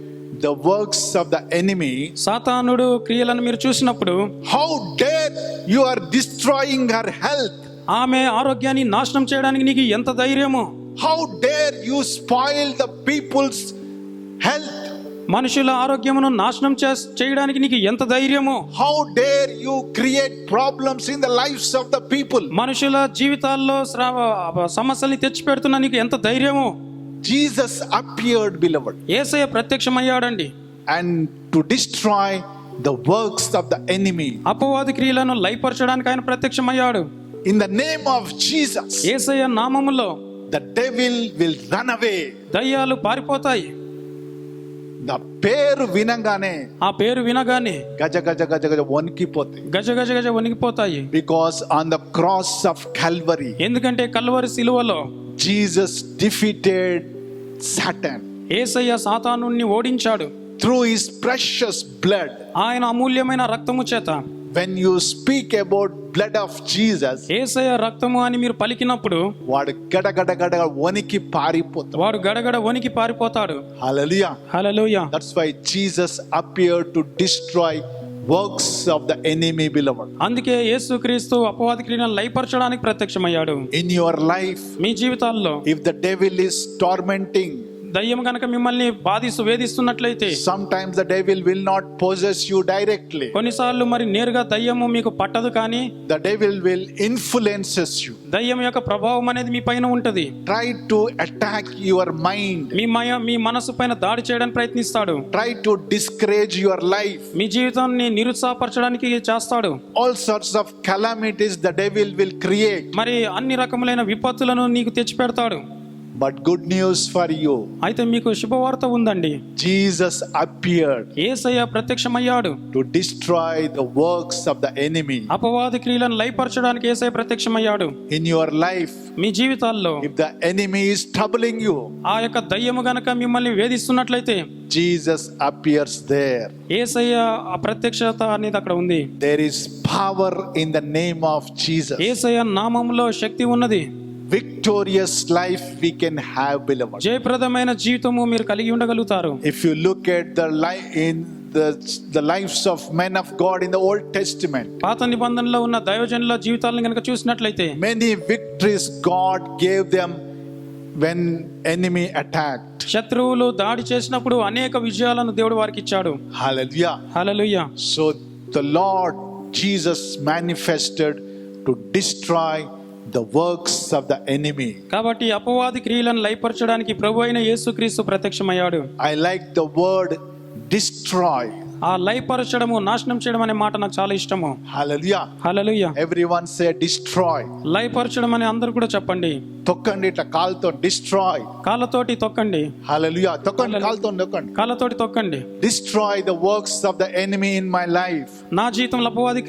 the works of the enemy, సాతానుడు క్రియలను మీరు చూసినప్పుడు, how dare you are destroying her health? ఆమె ఆరోగ్యాన్ని నాశనం చేయడానికి నీకు ఎంత ధైర్యము? How dare you spoil the people's health? మనుషుల ఆరోగ్యమును నాశనం చేయడానికి నీకు ఎంత ధైర్యము? How dare you create problems in the lives of the people? మనుషుల జీవితాల్లో సమస్యల్ని తెచ్చి పెడుతున్నా నీకు ఎంత ధైర్యము? Jesus appeared, beloved, Yesayya ప్రత్యక్షమయ్యాడండి. and to destroy the works of the enemy. అపవాది క్రియలను లయపరచడానికి ఆయన ప్రత్యక్షమయ్యాడు. In the name of Jesus, యేసయ్య నామములో the devil will run away. దయ్యాలు పారిపోతాయి. ద పేరు వినంగానే ఆ పేరు వినగానే గజ గజ గజ గజ వణికిపోతాయి. గజ గజ గజ వణికిపోతాయి. Because on the cross of Calvary ఎందుకంటే కల్వరి సిలువలో జీసస్ డిఫీటెడ్ సాటన్ యేసయ్య సాతానుని ఓడించాడు త్రూ హిస్ ప్రెషస్ బ్లడ్. ఆయన అమూల్యమైన రక్తము చేత. when you speak about blood of Jesus, యేసయ్య రక్తము అని మీరు పలికినప్పుడు వాడు గడ గడ గడ వణికి పారిపోతాడు. వాడు గడగడ వణికి పారిపోతాడు. హల్లెలూయా. హల్లెలూయా. That's why Jesus appeared to destroy works of the enemy, beloved. అందుకే యేసుక్రీస్తు అపవాది క్రియలను లయపరచడానికి ప్రత్యక్షమయ్యాడు. In your life, మీ జీవితాల్లో if the devil is tormenting, దయ్యం గనక మిమ్మల్ని వేధిస్తున్నట్లయితే, sometimes the devil will not possess you directly. కొన్నిసార్లు మరి నేరుగా దయ్యము మీకు పట్టదు, కానీ The devil will influences you. దయ్యం యొక్క ప్రభావం అనేది మీ పైన ఉంటది. Try to attack your mind. మీ మనసు పైన దాడి చేయడానికి ప్రయత్నిస్తాడు. Try to discourage your life. మీ జీవితాన్ని నిరుత్సాహపరచడానికి చేస్తాడు. All sorts of calamities the devil will create. మరి అన్ని రకములైన విపత్తులను నీకు తెచ్చి పెడతాడు. But good news for you. అయితే మీకు శుభవార్త ఉందండి. Jesus appeared యేసయ్య ప్రత్యక్షమయ్యాడు to destroy the works of the enemy. అపవాది క్రియలను లయపరచడానికి యేసయ్య ప్రత్యక్షమయ్యాడు. In your life, మీ జీవితాల్లో if the enemy is troubling you, ఆ యొక్క దయ్యము గనక మిమ్మల్ని వేధిస్తున్నట్లయితే, Jesus appears there. యేసయ్య ఆ ప్రత్యక్షత అనేది అక్కడ ఉంది. There is power in the name of Jesus. యేసయ్య నామములో శక్తి ఉన్నది. Victorious life we can have, beloved. జయప్రదమైన జీవితము మీరు కలిగి ఉండగలుగుతారు. If you look at the life in the lives of men of God in the Old Testament, పాత నిబంధనలో ఉన్న దైవజనుల జీవితాలను గనక చూసినట్లయితే, many victories God gave them when enemy attacked. శత్రువులు దాడి చేసినప్పుడు అనేక విజయాలను దేవుడు వారికి ఇచ్చాడు. Hallelujah. Hallelujah. So the Lord Jesus manifested to destroy the works of the enemy. కాబట్టి అపవాది క్రియలను లయపరచడానికి ప్రభు అయిన యేసుక్రీస్తు ప్రత్యక్షమయ్యాడు. I like the word destroy. ఆ లయపరచడము, నాశనం చేయడం అనే మాట నాకు చాలా ఇష్టము. Hallelujah. హల్లెలూయా. Everyone say destroy. లయపరచడం అని అందరూ కూడా చెప్పండి. తొక్కండి, ఇట్లా కాలుతో destroy. కాళ్ళతోటి తొక్కండి. Hallelujah. తొక్కండి, కాలుతో తొక్కండి. కాళ్ళతోటి తొక్కండి. Destroy the works of the enemy in my life. నా జీవితంలో అపవాది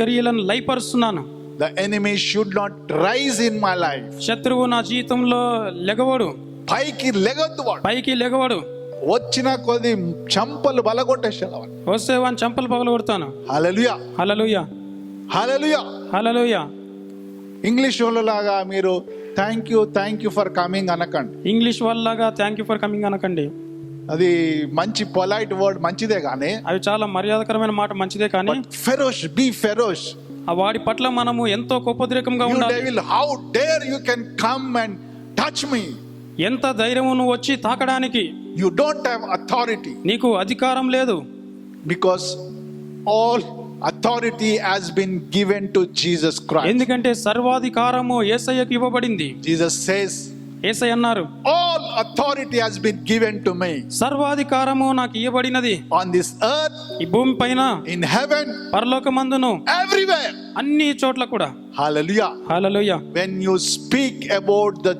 క్రియలను లయపరుస్తున్నాను. The enemy should not rise in my life. శత్రువు నా జీవితంలో లెగవడు. పైకి లెగొద్దు వాడు. పైకి లెగవడు. వచ్చిన కొద్ది చంపలు బలగొట్టేసాడు. వస్తే వాని చంపలు పగలగొడతాను. Hallelujah. హల్లెలూయా. Hallelujah. హల్లెలూయా. ఇంగ్లీష్ వాళ్ళలాగా మీరు థ్యాంక్ యూ ఫర్ కమింగ్ అనకండి. ఇంగ్లీష్ వాళ్ళలాగా థ్యాంక్ యూ ఫర్ కమింగ్ అనకండి. అది మంచి పొలైట్ వర్డ్, మంచిదే కానీ అవి చాలా మర్యాదకరమైన మాట, మంచిదే, కానీ ఫెరోష్, బీ ఫెరోష్. ఆ వాడి పట్ల మనము ఎంతో కోపోద్రేకంగా You ఉండాలి. devil, how dare you can come and touch me? ఎంత ధైర్యము నువ్వు వచ్చి తాకడానికి. You don't have authority. నీకు అధికారం లేదు. Because all authority has been given to Jesus Christ. ఎందుకంటే సర్వాధికారము యేసయ్యకు ఇవ్వబడింది. Jesus says, యేసయ్య అన్నారు, all authority has been given to me. సర్వాధికారము నాకు ఇవ్వబడినది. On this earth, ఈ భూమి పైన, in heaven, పరలోకమందును, everywhere. అన్ని చోట్ల కూడా. Hallelujah. Hallelujah. When you speak about the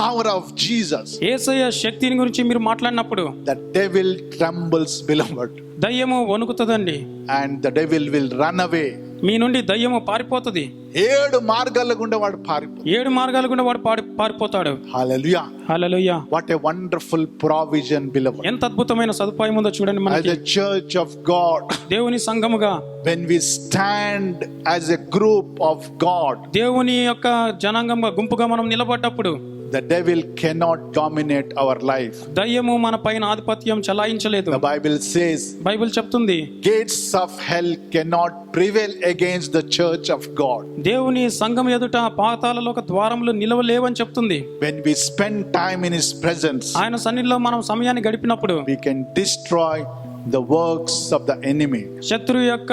power of Jesus, యేసయ్య శక్తిని గురించి మీరు మాట్లాడినప్పుడు the devil trembles, beloved, దయ్యము వణుకుతుందండి. and the devil will run away. మీ నుండి దయ్యము పారిపోతుంది. 7 మార్గాల గుండా వాడు పారిపోతాడు. 7 మార్గాల గుండా వాడు పారిపోతాడు. Hallelujah. Hallelujah. What a wonderful provision, beloved. ఎంత అద్భుతమైన సదుపాయం ఉందో చూడండి As మనకి. a church of God, దేవుని సంఘముగా when we stand as a group of God, దేవుని యొక్క జనాంగంగా, గుంపుగా మనం నిలబడ్డప్పుడు the devil cannot dominate our life. దయ్యము మన పైన ఆధిపత్యం చలాయించలేదు. The Bible says, బైబిల్ చెప్తుంది, gates of hell cannot prevail against the church of God. దేవుని సంఘం ఎదుట పాతాళలోక ద్వారములు నిలవలేవని చెప్తుంది. When we spend time in his presence, ఆయన సన్నిధిలో మనం సమయాన్ని గడిపినప్పుడు we can destroy the works of the enemy. శత్రువు యొక్క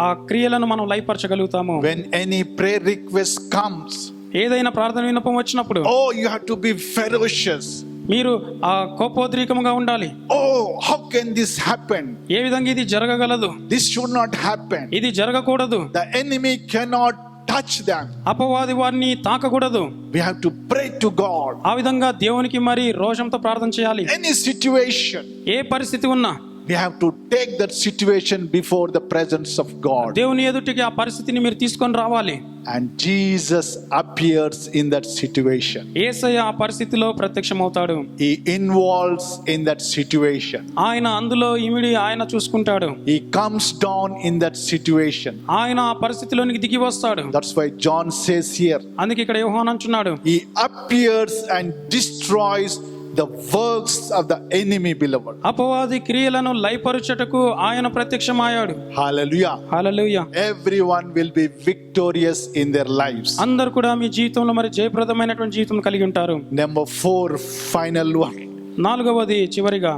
ఆ క్రియలను మనం లయపరచగలుగుతాము. When any prayer request comes, ఏదైనా ప్రార్థన విన్నపం వచ్చినప్పుడు, oh, you have to be ferocious. మీరు ఆ కోపోద్రేకముగా ఉండాలి. Oh, how can this happen? ఏ విధంగా ఇది జరగగలదు? This should not happen. ఇది జరగకూడదు. The enemy cannot touch them. అపవాది వారిని తాకకూడదు. We have to pray to God. ఆ విధంగా దేవునికి మరి రోషంతో ప్రార్థన చేయాలి. Any situation, ఏ పరిస్థితి ఉన్నా we have to take that situation before the presence of God. దేవుని ఎదుటికి ఆ పరిస్థితిని మీరు తీసుకొని రావాలి. And Jesus appears in that situation. యేసయ్య ఆ పరిస్థితిలో ప్రత్యక్షమవుతాడు. He involves in that situation. ఆయన అందులో ఇమిడి ఆయన చూసుకుంటాడు. He comes down in that situation. ఆయన ఆ పరిస్థితిలోనికి దిగి వస్తాడు. That's why John says here, అందుకే ఇక్కడ యోహాను అంటున్నాడు, He appears and destroys the works of the enemy, beloved. అపవాది క్రియలను లయపరుచుటకు ఆయన ప్రత్యక్షమయ్యాడు. Hallelujah. Hallelujah. Everyone will be victorious in their lives. అందరూ కూడా మీ జీవితంలో మరి జయప్రదమైనటువంటి జీవితం కలిగి ఉంటారు. Number 4, final one. నాలుగవది చివరిగా,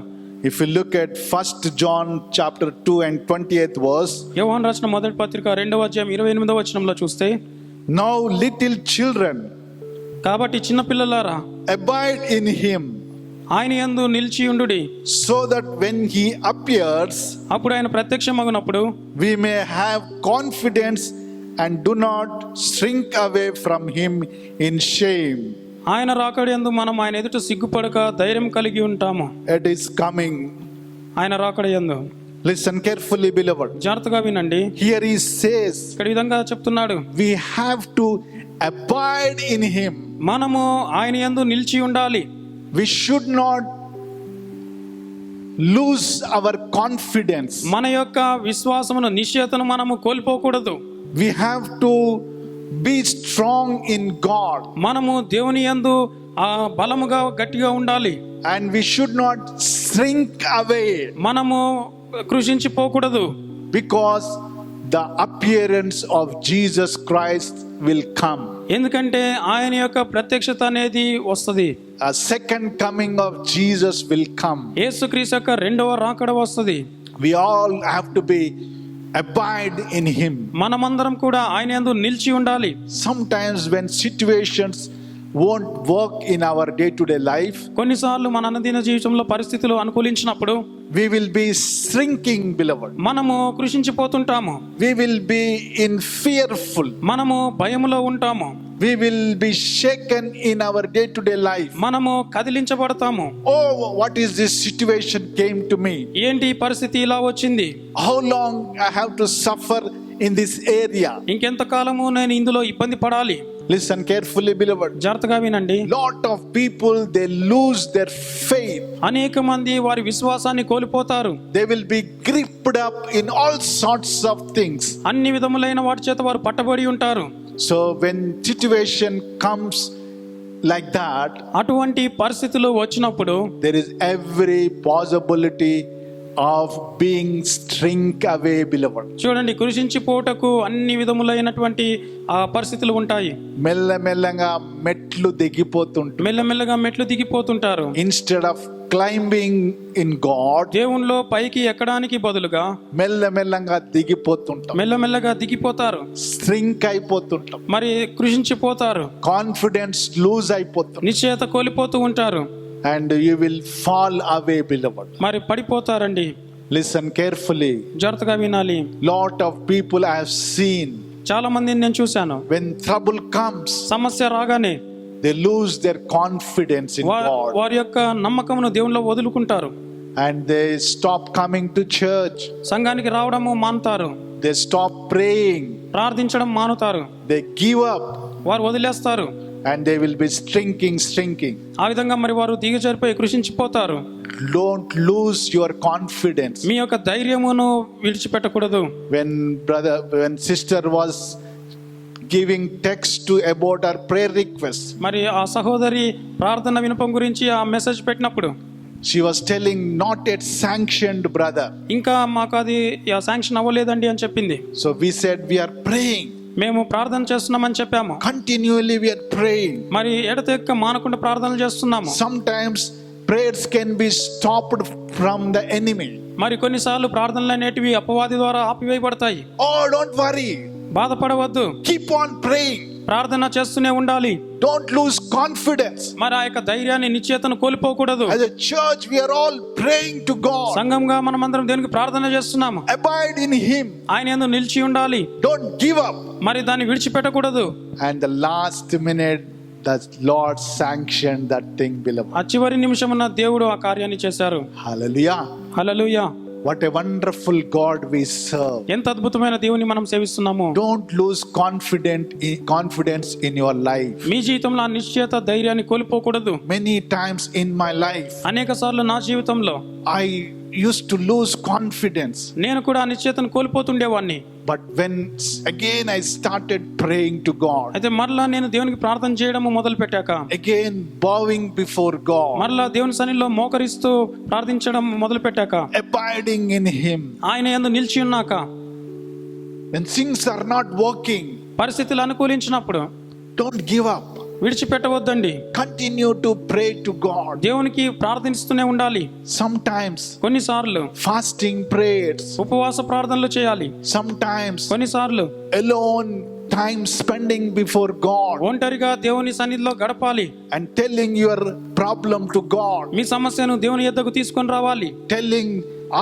If you look at 1 John chapter 2 and 28th verse, యోహాను రాసిన మొదటి పత్రిక 2వ అధ్యాయం 28వ వచనంలో చూస్తే, now little children, కాబట్టి చిన్న పిల్లలారా abide in him, ఆయన యందు నిలిచి ఉండుడి, so that when he appears, అప్పుడు ఆయన ప్రత్యక్షమగునప్పుడు we may have confidence and do not shrink away from him in shame. ఆయన రాకడ యందు మనం ఆయన ఎదుట సిగ్గుపడక ధైర్యం కలిగి ఉంటాము. It is coming. ఆయన రాకడ యందు Listen carefully, beloved. జాగ్రత్తగా వినండి. Here he says, ఇక్కడ ఈ విధంగా చెప్తున్నాడు, we have to abide in him. మనము ఆయన యందు నిలిచి ఉండాలి. We should not lose our confidence. మన యొక్క విశ్వాసమును నిశ్చయతను మనము కోల్పోకూడదు. We have to be strong in God. మనము దేవుని యందు ఆ బలముగా గట్టిగా ఉండాలి. And we should not shrink away, మనము కృషించిపోకూడదు. because the appearance of Jesus Christ will come. ఎందుకంటే ఆయన యొక్క ప్రత్యక్షత అనేది వస్తుంది. A second coming of Jesus will come. యేసుక్రీస్తు యొక్క రెండవ రాకడ వస్తుంది. We all have to be abide in him. మనమందరం కూడా ఆయన యందు నిలిచి ఉండాలి. Sometimes when situations won't work in our day to day life, కొన్నిసార్లు మన అనుదిన జీవితంలో పరిస్థితులు అనుకూలించినప్పుడు we will be shrinking, beloved. మనము కృషించిపోతుంటాము. We will be in fearful. మనము భయములో ఉంటాము. We will be shaken in our day to day life. మనము కదిలించబడతాము. Oh, what is this situation came to me? ఏంటి ఈ పరిస్థితి ఇలా వచ్చింది? How long I have to suffer in this area? ఇంకెంత కాలము నేను ఇందులో ఇబ్బంది పడాలి? Listen carefully, beloved. జాగ్రత్తగా వినండి. Lot of people, they lose their faith. అనేక మంది వారి విశ్వాసాన్ని కోల్పోతారు. They will be gripped up in all sorts of things. అన్ని విధములైన వాటి చేత వారు పట్టబడి ఉంటారు. So when situation comes like that, అటువంటి పరిస్థితులు వచ్చినప్పుడు there is every possibility of being shrink away, beloved. చూడండి, కృషించిపోటకు అన్ని విధములైనటువంటి ఆ పరిస్థితులు ఉంటాయి. మెల్లమెల్లగా మెట్లు దిగిపోతుంటారు. మెల్లమెల్లగా మెట్లు దిగిపోతుంటారు. Instead of climbing in God, దేవునిలో పైకి ఎక్కడానికి బదులుగా మెల్లమెల్లగా దిగిపోతుంటాం. మెల్లమెల్లగా దిగిపోతారు. స్ట్రింక్ అయిపోతుంటాం. మరి కృషించిపోతారు. కాన్ఫిడెన్స్ లూజ్ అయిపోతుంది. నిశ్చయత కోల్పోతూ ఉంటారు. And you will fall away, beloved. మరి పడిపోతారండి. Listen carefully. జాగ్రత్తగా వినాలి. Lot of people I have seen, చాలా మందిని నేను చూశాను, when trouble comes, సమస్య రాగానే they lose their confidence in God. వారి యొక్క నమ్మకమును దేవునిలో వదులుకుంటారు. And they stop coming to church. సంఘానికి రావడము మానుతారు. They stop praying. ప్రార్థించడం మానుతారు. They give up. వారు వదిలేస్తారు. And they will be shrinking. ఆ విధంగా మరి వారు దిగజారిపోయి కృషించిపోతారు. Don't lose your confidence. మీ యొక్క ధైర్యమును విడిచిపెట్టకూడదు. When sister was giving text about her prayer request, మరి ఆ సహోదరి ప్రార్థన వినపం గురించి ఆ మెసేజ్ పెట్టినప్పుడు she was telling, not yet sanctioned, brother. ఇంకా మాకు అది శాంక్షన్ అవ్వలేదండి అని చెప్పింది. So we said, we are praying. మేము ప్రార్థన చేస్తున్నామని చెప్పాము. Continually we are praying. మరి ఎడతెక్క మానకుండా ప్రార్థనలు చేస్తున్నాము. Sometimes prayers can be stopped from the enemy. మరి కొన్నిసార్లు ప్రార్థనలు అనేటివి అపవాది ద్వారా ఆపివేయబడతాయి. Oh, don't worry. బాధపడవద్దు. Keep on praying. ప్రార్థన చేస్తూనే ఉండాలి. Don't lose confidence. మరి ఆ యొక్క ధైర్యాన్ని, నిశ్చయతను కోల్పోకూడదు. As a church, we are all praying to God. సంఘంగా మనం అందరం దేవునికి ప్రార్థన చేస్తున్నాము. Abide in Him. ఆయన యందు నిలిచి ఉండాలి. Don't give up. మరి దాన్ని విడిచిపెట్టకూడదు. And the last minute, the Lord sanctioned that thing, beloved. ఆ చివరి నిమిషమున దేవుడు ఆ కార్యాన్ని చేశారు. Hallelujah. Hallelujah. What a wonderful God we serve. ఎంత అద్భుతమైన దేవుని మనం సేవిస్తున్నాము. Don't lose confidence in your life. మీ జీవితంలో ఆ నిశ్చయత, ధైర్యాన్ని కోల్పోకూడదు. Many times in my life, అనేక సార్లు నా జీవితంలో I used to lose confidence. నేను కూడా ఆ నిశ్చయతను కోల్పోతుండేవాడిని. But when again I started praying to God, అయితే మరలా నేను దేవునికి ప్రార్థన చేయడము మొదలు పెట్టాక, again bowing before God, మరలా దేవుని సన్నిధిలో మోకరిస్తూ ప్రార్థించడం మొదలు పెట్టాక, abiding in Him, ఆయన యందు నిలిచి ఉన్నాక, when things are not working, పరిస్థితులు అనుకూలించినప్పుడు don't give up. విడిచిపెట్టవద్దండి. Continue to pray to God. దేవునికి ప్రార్థిస్తూనే ఉండాలి. Sometimes కొన్నిసార్లు fasting prayers, ఉపవాస ప్రార్థనలు చేయాలి. sometimes కొన్నిసార్లు alone time spending before God ఒంటరిగా దేవుని సన్నిధిలో గడపాలి. and telling your problem to God, మీ సమస్యను దేవుని యొద్దకు తీసుకొని రావాలి.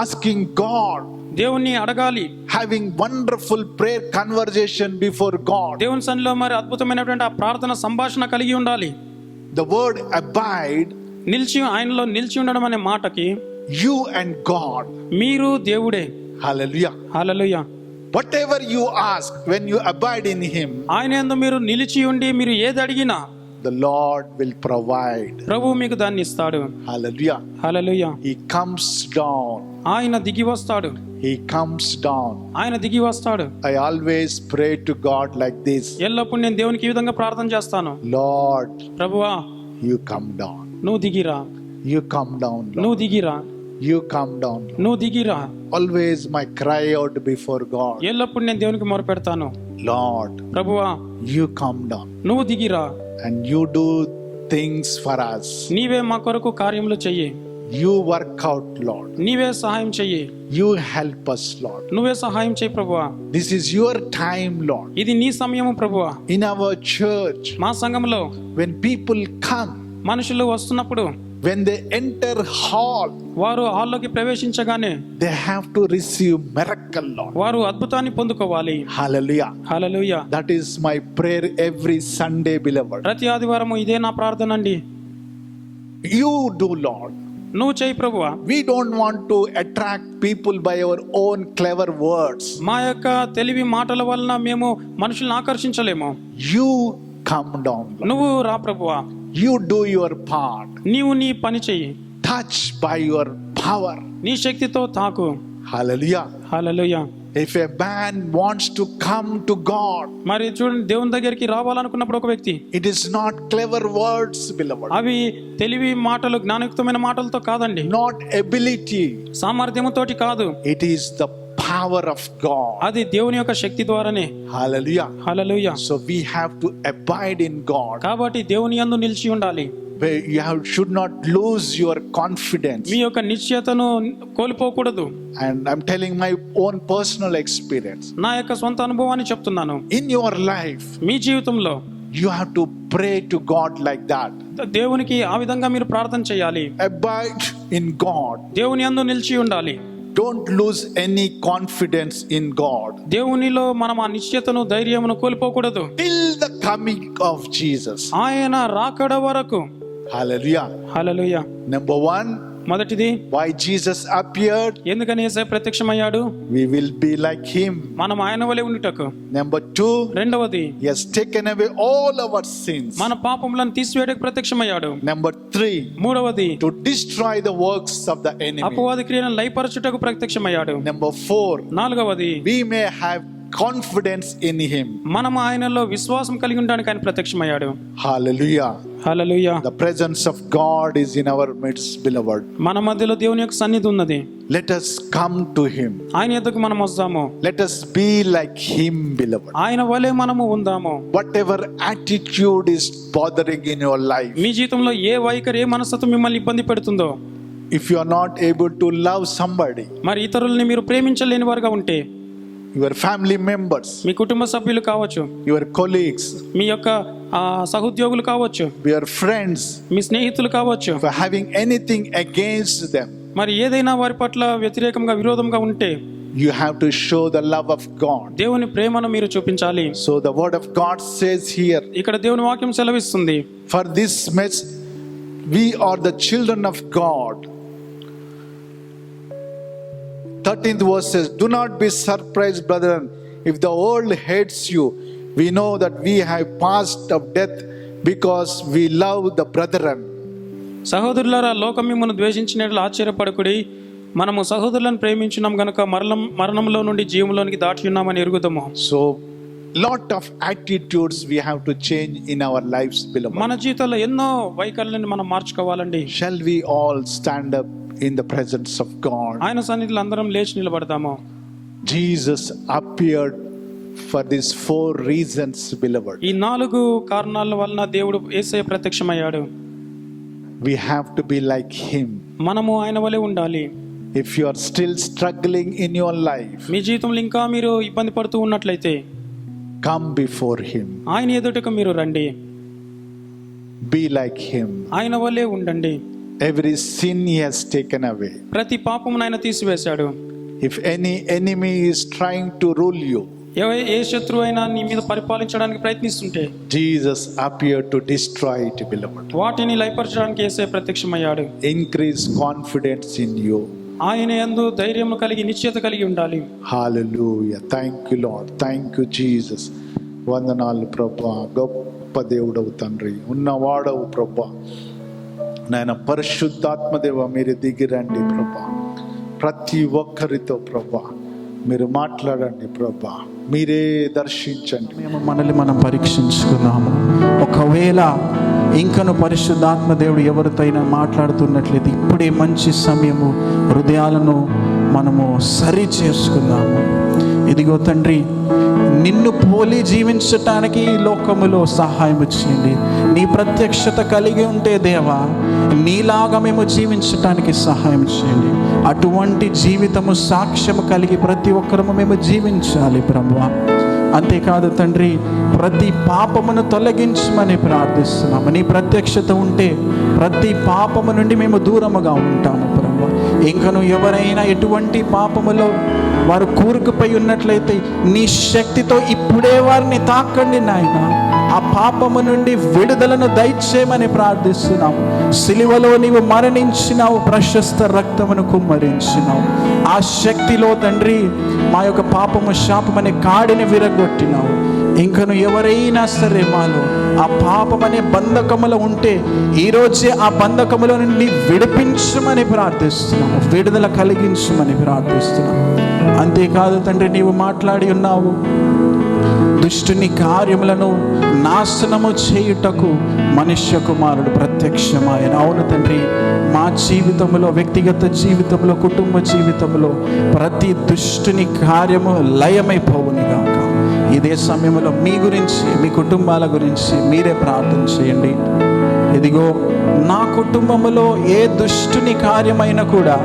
asking God, దేవుణ్ణి అడగాలి. having wonderful prayer conversation before God. దేవుని సన్నిధిలో మరి అద్భుతమైనటువంటి ఆ ప్రార్థన సంభాషణ కలిగి ఉండాలి. The word abide, ఆయనలో నిలిచి ఉండడం అనే మాటకి you and God. మీరు దేవుడే. Hallelujah. Hallelujah. Whatever you ask, when you abide in Him, ఆయన యందు మీరు నిలిచి ఉండి మీరు ఏది అడిగినా the Lord will provide. ప్రభువు మీకు దాన్ని ఇస్తాడు. Hallelujah. Hallelujah. He comes down. ఆయన దిగి వస్తాడు. He comes down. ఆయన దిగి వస్తాడు. I always pray to God like this. ఎల్లప్పుడు నేను దేవునికి ఈ విధంగా ప్రార్థన చేస్తాను. Lord, ప్రభువా, you come down. నువ్వు దిగిరా. You come down, Lord. నువ్వు దిగిరా. You come down, Lord. నువ్వు దిగిరా. Always my cry out before God. ఎల్లప్పుడు నేను దేవునికి మొరపెడతాను. Lord, ప్రభువా, you come down నువ్వు దిగిరా. and you do things for us. నీవే మా కొరకు కార్యములు చెయ్యి. You work out, Lord. నీవే సహాయం చెయ్యి. You help us, Lord. నువ్వే సహాయం చెయ్యి ప్రభువా. This is your time, Lord. ఇది నీ సమయము ప్రభువా. In our church, మా సంఘంలో when people come, మనుషులు వస్తున్నప్పుడు, when they enter hall, వారు హాల్లోకి ప్రవేశించగానే they have to receive miracle, Lord. వారు అద్భుతాన్ని పొందుకోవాలి. Hallelujah. Hallelujah. That is my prayer every Sunday, beloved. ప్రతి ఆదివారము ఇదే నా ప్రార్థన అండి. You do, Lord. నువ్వు చెయ్యి ప్రభువా. We don't want to attract people by our own clever words. మా యొక్క తెలివి మాటల వలన మేము మనుషులను ఆకర్షించలేము. You come down, Lord. నువ్వు రా ప్రభువా. You do your part. నీవు నీ పని చెయ్యి. Touch by your power. నీ శక్తితో తాకు. Hallelujah. Hallelujah. If a man wants to come to God, మరి చూడండి, దేవుని దగ్గరికి రావాలనుకున్నప్పుడు ఒక వ్యక్తి, it is not clever words, beloved. అవి తెలివి మాటలు, జ్ఞానయుక్తమైన మాటలతో కాదండి, Not ability. సామర్థ్యముతోటి కాదు, It is the power of God. అది దేవుని యొక్క శక్తి ద్వారానే. Hallelujah. Hallelujah. So we have to abide in God. కాబట్టి దేవుని యందు నిలిచి ఉండాలి. Where you should not lose your confidence. మీ యొక్క నిశ్చయతను కోల్పోకూడదు. And I'm telling my own personal experience. నా యొక్క సొంత అనుభవాన్ని చెప్తున్నాను. In your life, మీ జీవితంలో you have to pray to God like that. దేవునికి ఆ విధంగా మీరు ప్రార్థన చేయాలి. Abide in God. దేవుని యందు నిలిచి ఉండాలి. Don't lose any confidence in God. దేవునిలో మనం ఆ నిశ్చయతను, ధైర్యమును కోల్పోకూడదు. Till the coming of Jesus. ఆయన రాకడ వరకు. Hallelujah. హల్లెలూయా. Number one, మొదటిది, why Jesus appeared, ఎందుకని యేసయ్య ప్రత్యక్షమయ్యాడు? we will be like Him. మనం ఆయన వలె ఉండుటకు. Number two, రెండవది, He has taken away all our sins. మన పాపములను తీసివేయడానికి ప్రత్యక్షమయ్యాడు. Number three, మూడవది, to destroy the works of the enemy. అపవాది క్రియలను లయపరచుటకు ప్రత్యక్షమయ్యాడు. Number four, నాలుగవది, we may have confidence in Him. మనం ఆయనలో విశ్వాసం కలిగి ఉండడానికి ఆయన ప్రత్యక్షమయ్యాడు. Hallelujah. Hallelujah. The presence of God is in our midst, beloved. మన మధ్యలో దేవుని యొక్క సన్నిధి ఉన్నది. Let us come to Him. ఆయన యొద్దకు మనం వస్తాము. Let us be like Him, beloved. ఆయన వలె మనము ఉందాము. Whatever attitude is bothering in your life, మీ జీవితంలో ఏ వైఖరి, ఏ మనస్తత్వం మిమ్మల్ని ఇబ్బంది పెడుతుందో, if you are not able to love somebody, మరి ఇతరుల్ని మీరు ప్రేమించలేని వారుగా ఉంటే, your family members, మీ కుటుంబ సభ్యులు కావచ్చు, your colleagues, మీ యొక్క సహోద్యోగులు కావచ్చు, your friends, మీ స్నేహితులు కావచ్చు, for having anything against them, మరి ఏదైనా వారి పట్ల వ్యతిరేకంగా విరోధంగా ఉంటే you have to show the love of God. దేవుని ప్రేమను మీరు చూపించాలి. So the word of God says here, ఇక్కడ దేవుని వాక్యం సెలవిస్తుంది, for this mess we are the children of God. 13th verse says, do not be surprised, brethren, if the world hates you. We know that we have passed of death because we love the brethren. సహోదరులారా, లోకం మిమ్మల్ని ద్వేషించినట్లు ఆశ్చర్యపడకుడి, మనము సహోదరులను ప్రేమించున్నాం గనుక మరణంలో నుండి జీవంలోనికి దాటి ఉన్నామని ఎరుగుదాము. So lot of attitudes we have to change in our lives, beloved. మన జీవితంలో ఎన్నో వైఖరులను మనం మార్చుకోవాలండి. Shall we all stand up in the presence of God? ఆయన సన్నిధిలో అందరం లేచి నిలబడతాము. Jesus appeared for these 4 reasons, beloved. ఈ 4 కారణాల వలన దేవుడు యేసయ్య ప్రత్యక్షమయ్యాడు. We have to be like him. మనము ఆయన వలె ఉండాలి. If you are still struggling in your life, మీ జీవితంలో ఇంకా మీరు ఇబ్బంది పడుతూ ఉన్నట్లయితే come before him. ఆయన ఎదుటకు మీరు రండి. Be like him. ఆయన వలె ఉండండి. Every sin he has taken away. ప్రతి పాపమును ఆయన తీసివేశాడు. If any enemy is trying to rule you, ఏ శత్రువు అయినా నీ మీద పరిపాలించడానికి ప్రయత్నిస్తుంటే Jesus appeared to destroy it, beloved. వాటిని లయపరచడానికి యేసయ్య ప్రత్యక్షమయ్యాడు. Increase confidence in you. ఆయన యందు ధైర్యం కలిగి నిశ్చయత కలిగి ఉండాలి. Hallelujah. Thank you, Lord. Thank you, Jesus. వందనాలు ప్రభా, గొప్ప దేవుడవు తండ్రి, ఉన్నవాడవు ప్రభా. నాయన పరిశుద్ధాత్మదేవ, మీరు దిగిరండి ప్రభా, ప్రతి ఒక్కరితో ప్రభా మీరు మాట్లాడండి ప్రభా, మీరే దర్శించండి. మేము మనల్ని మనం పరీక్షించుకుందాము. ఒకవేళ ఇంకను పరిశుద్ధాత్మ దేవుడు ఎవరితోనైనా మాట్లాడుతున్నట్లయితే ఇప్పుడే మంచి సమయము, హృదయాలను మనము సరి చేసుకుందాము. ఇదిగో తండ్రి, నిన్ను పోలి జీవించటానికి ఈ లోకములో సహాయం చేయండి. నీ ప్రత్యక్షత కలిగి ఉంటే దేవా, నీలాగా మేము జీవించటానికి సహాయం చేయండి. అటువంటి జీవితము సాక్ష్యము కలిగి ప్రతి ఒక్కరము మేము జీవించాలి ప్రభువా. అంతేకాదు తండ్రి, ప్రతి పాపమును తొలగించమని ప్రార్థిస్తున్నాము. నీ ప్రత్యక్షత ఉంటే ప్రతి పాపము నుండి మేము దూరముగా ఉంటాము ప్రభువా. ఇంకను ఎవరైనా ఎటువంటి పాపములో వారు కూరుకుపోయి ఉన్నట్లయితే నీ శక్తితో ఇప్పుడే వారిని తాకండి నాయన. ఆ పాపము నుండి విడుదలను దయచేయమని ప్రార్థిస్తున్నాము. సిలువలో నీవు మరణించినావు, ప్రశస్త రక్తమును కుమ్మరించినావు. ఆ శక్తిలో తండ్రి మా యొక్క పాపము శాపమనే కాడిని విరగొట్టినావు. ఇంకను ఎవరైనా సరే మాలో ఆ పాపమనే బంధకములో ఉంటే ఈరోజే ఆ బంధకములో నుండి విడిపించమని ప్రార్థిస్తున్నాము, విడుదల కలిగించమని ప్రార్థిస్తున్నాము. అంతేకాదు తండ్రి, నీవు మాట్లాడి ఉన్నావు, దుష్టుని కార్యములను నాశనము చేయుటకు మనుష్య కుమారుడు ప్రత్యక్షమాయన. అవును తండ్రి, మా జీవితంలో, వ్యక్తిగత జీవితంలో, కుటుంబ జీవితంలో ప్రతి దుష్టుని కార్యము లయమైపోవునుగాక. ఇదే సమయంలో మీ గురించి, మీ కుటుంబాల గురించి మీరే ప్రార్థన చేయండి. ఇదిగో నా కుటుంబములో ఏ దుష్టుని కార్యమైనా కూడా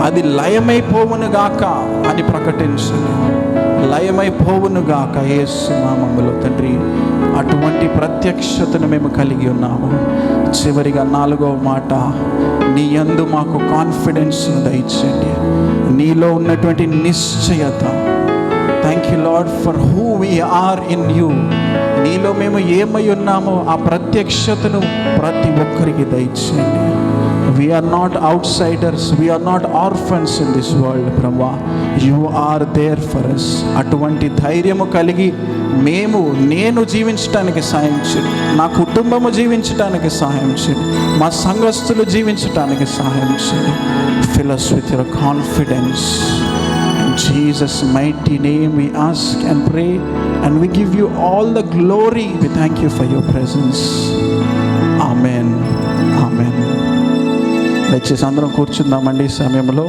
అది లయమైపోవునుగాక అని ప్రకటించండి. లయమైపోవునుగాక యేసు నామములో తండ్రి. అటువంటి ప్రత్యక్షతను మేము కలిగి ఉన్నాము. చివరిగా 4వ మాట, నీ యందు మాకు కాన్ఫిడెన్స్ను దయచేయండి, నీలో ఉన్నటువంటి నిశ్చయత. Thank you Lord for who we are in you. నీలో మేము ఏమై ఉన్నామో ఆ ప్రత్యక్షతను ప్రతి ఒక్కరికి దయచేయండి. We are not outsiders, we are not orphans in this world, Brahma. You are there for us. అటువంటి ధైర్యము కలిగి నేను జీవించడానికి సహాయం చేయండి, నా కుటుంబము జీవించడానికి సహాయం చేయండి, మా సంఘస్థులు జీవించడానికి సహాయం చేయండి. Fill us with your confidence. In Jesus' mighty name we ask and pray, and we give you all the glory. We thank you for your presence. Amen. Amen. దయచేసి అందరం కూర్చుందామండి ఈ సమయంలో.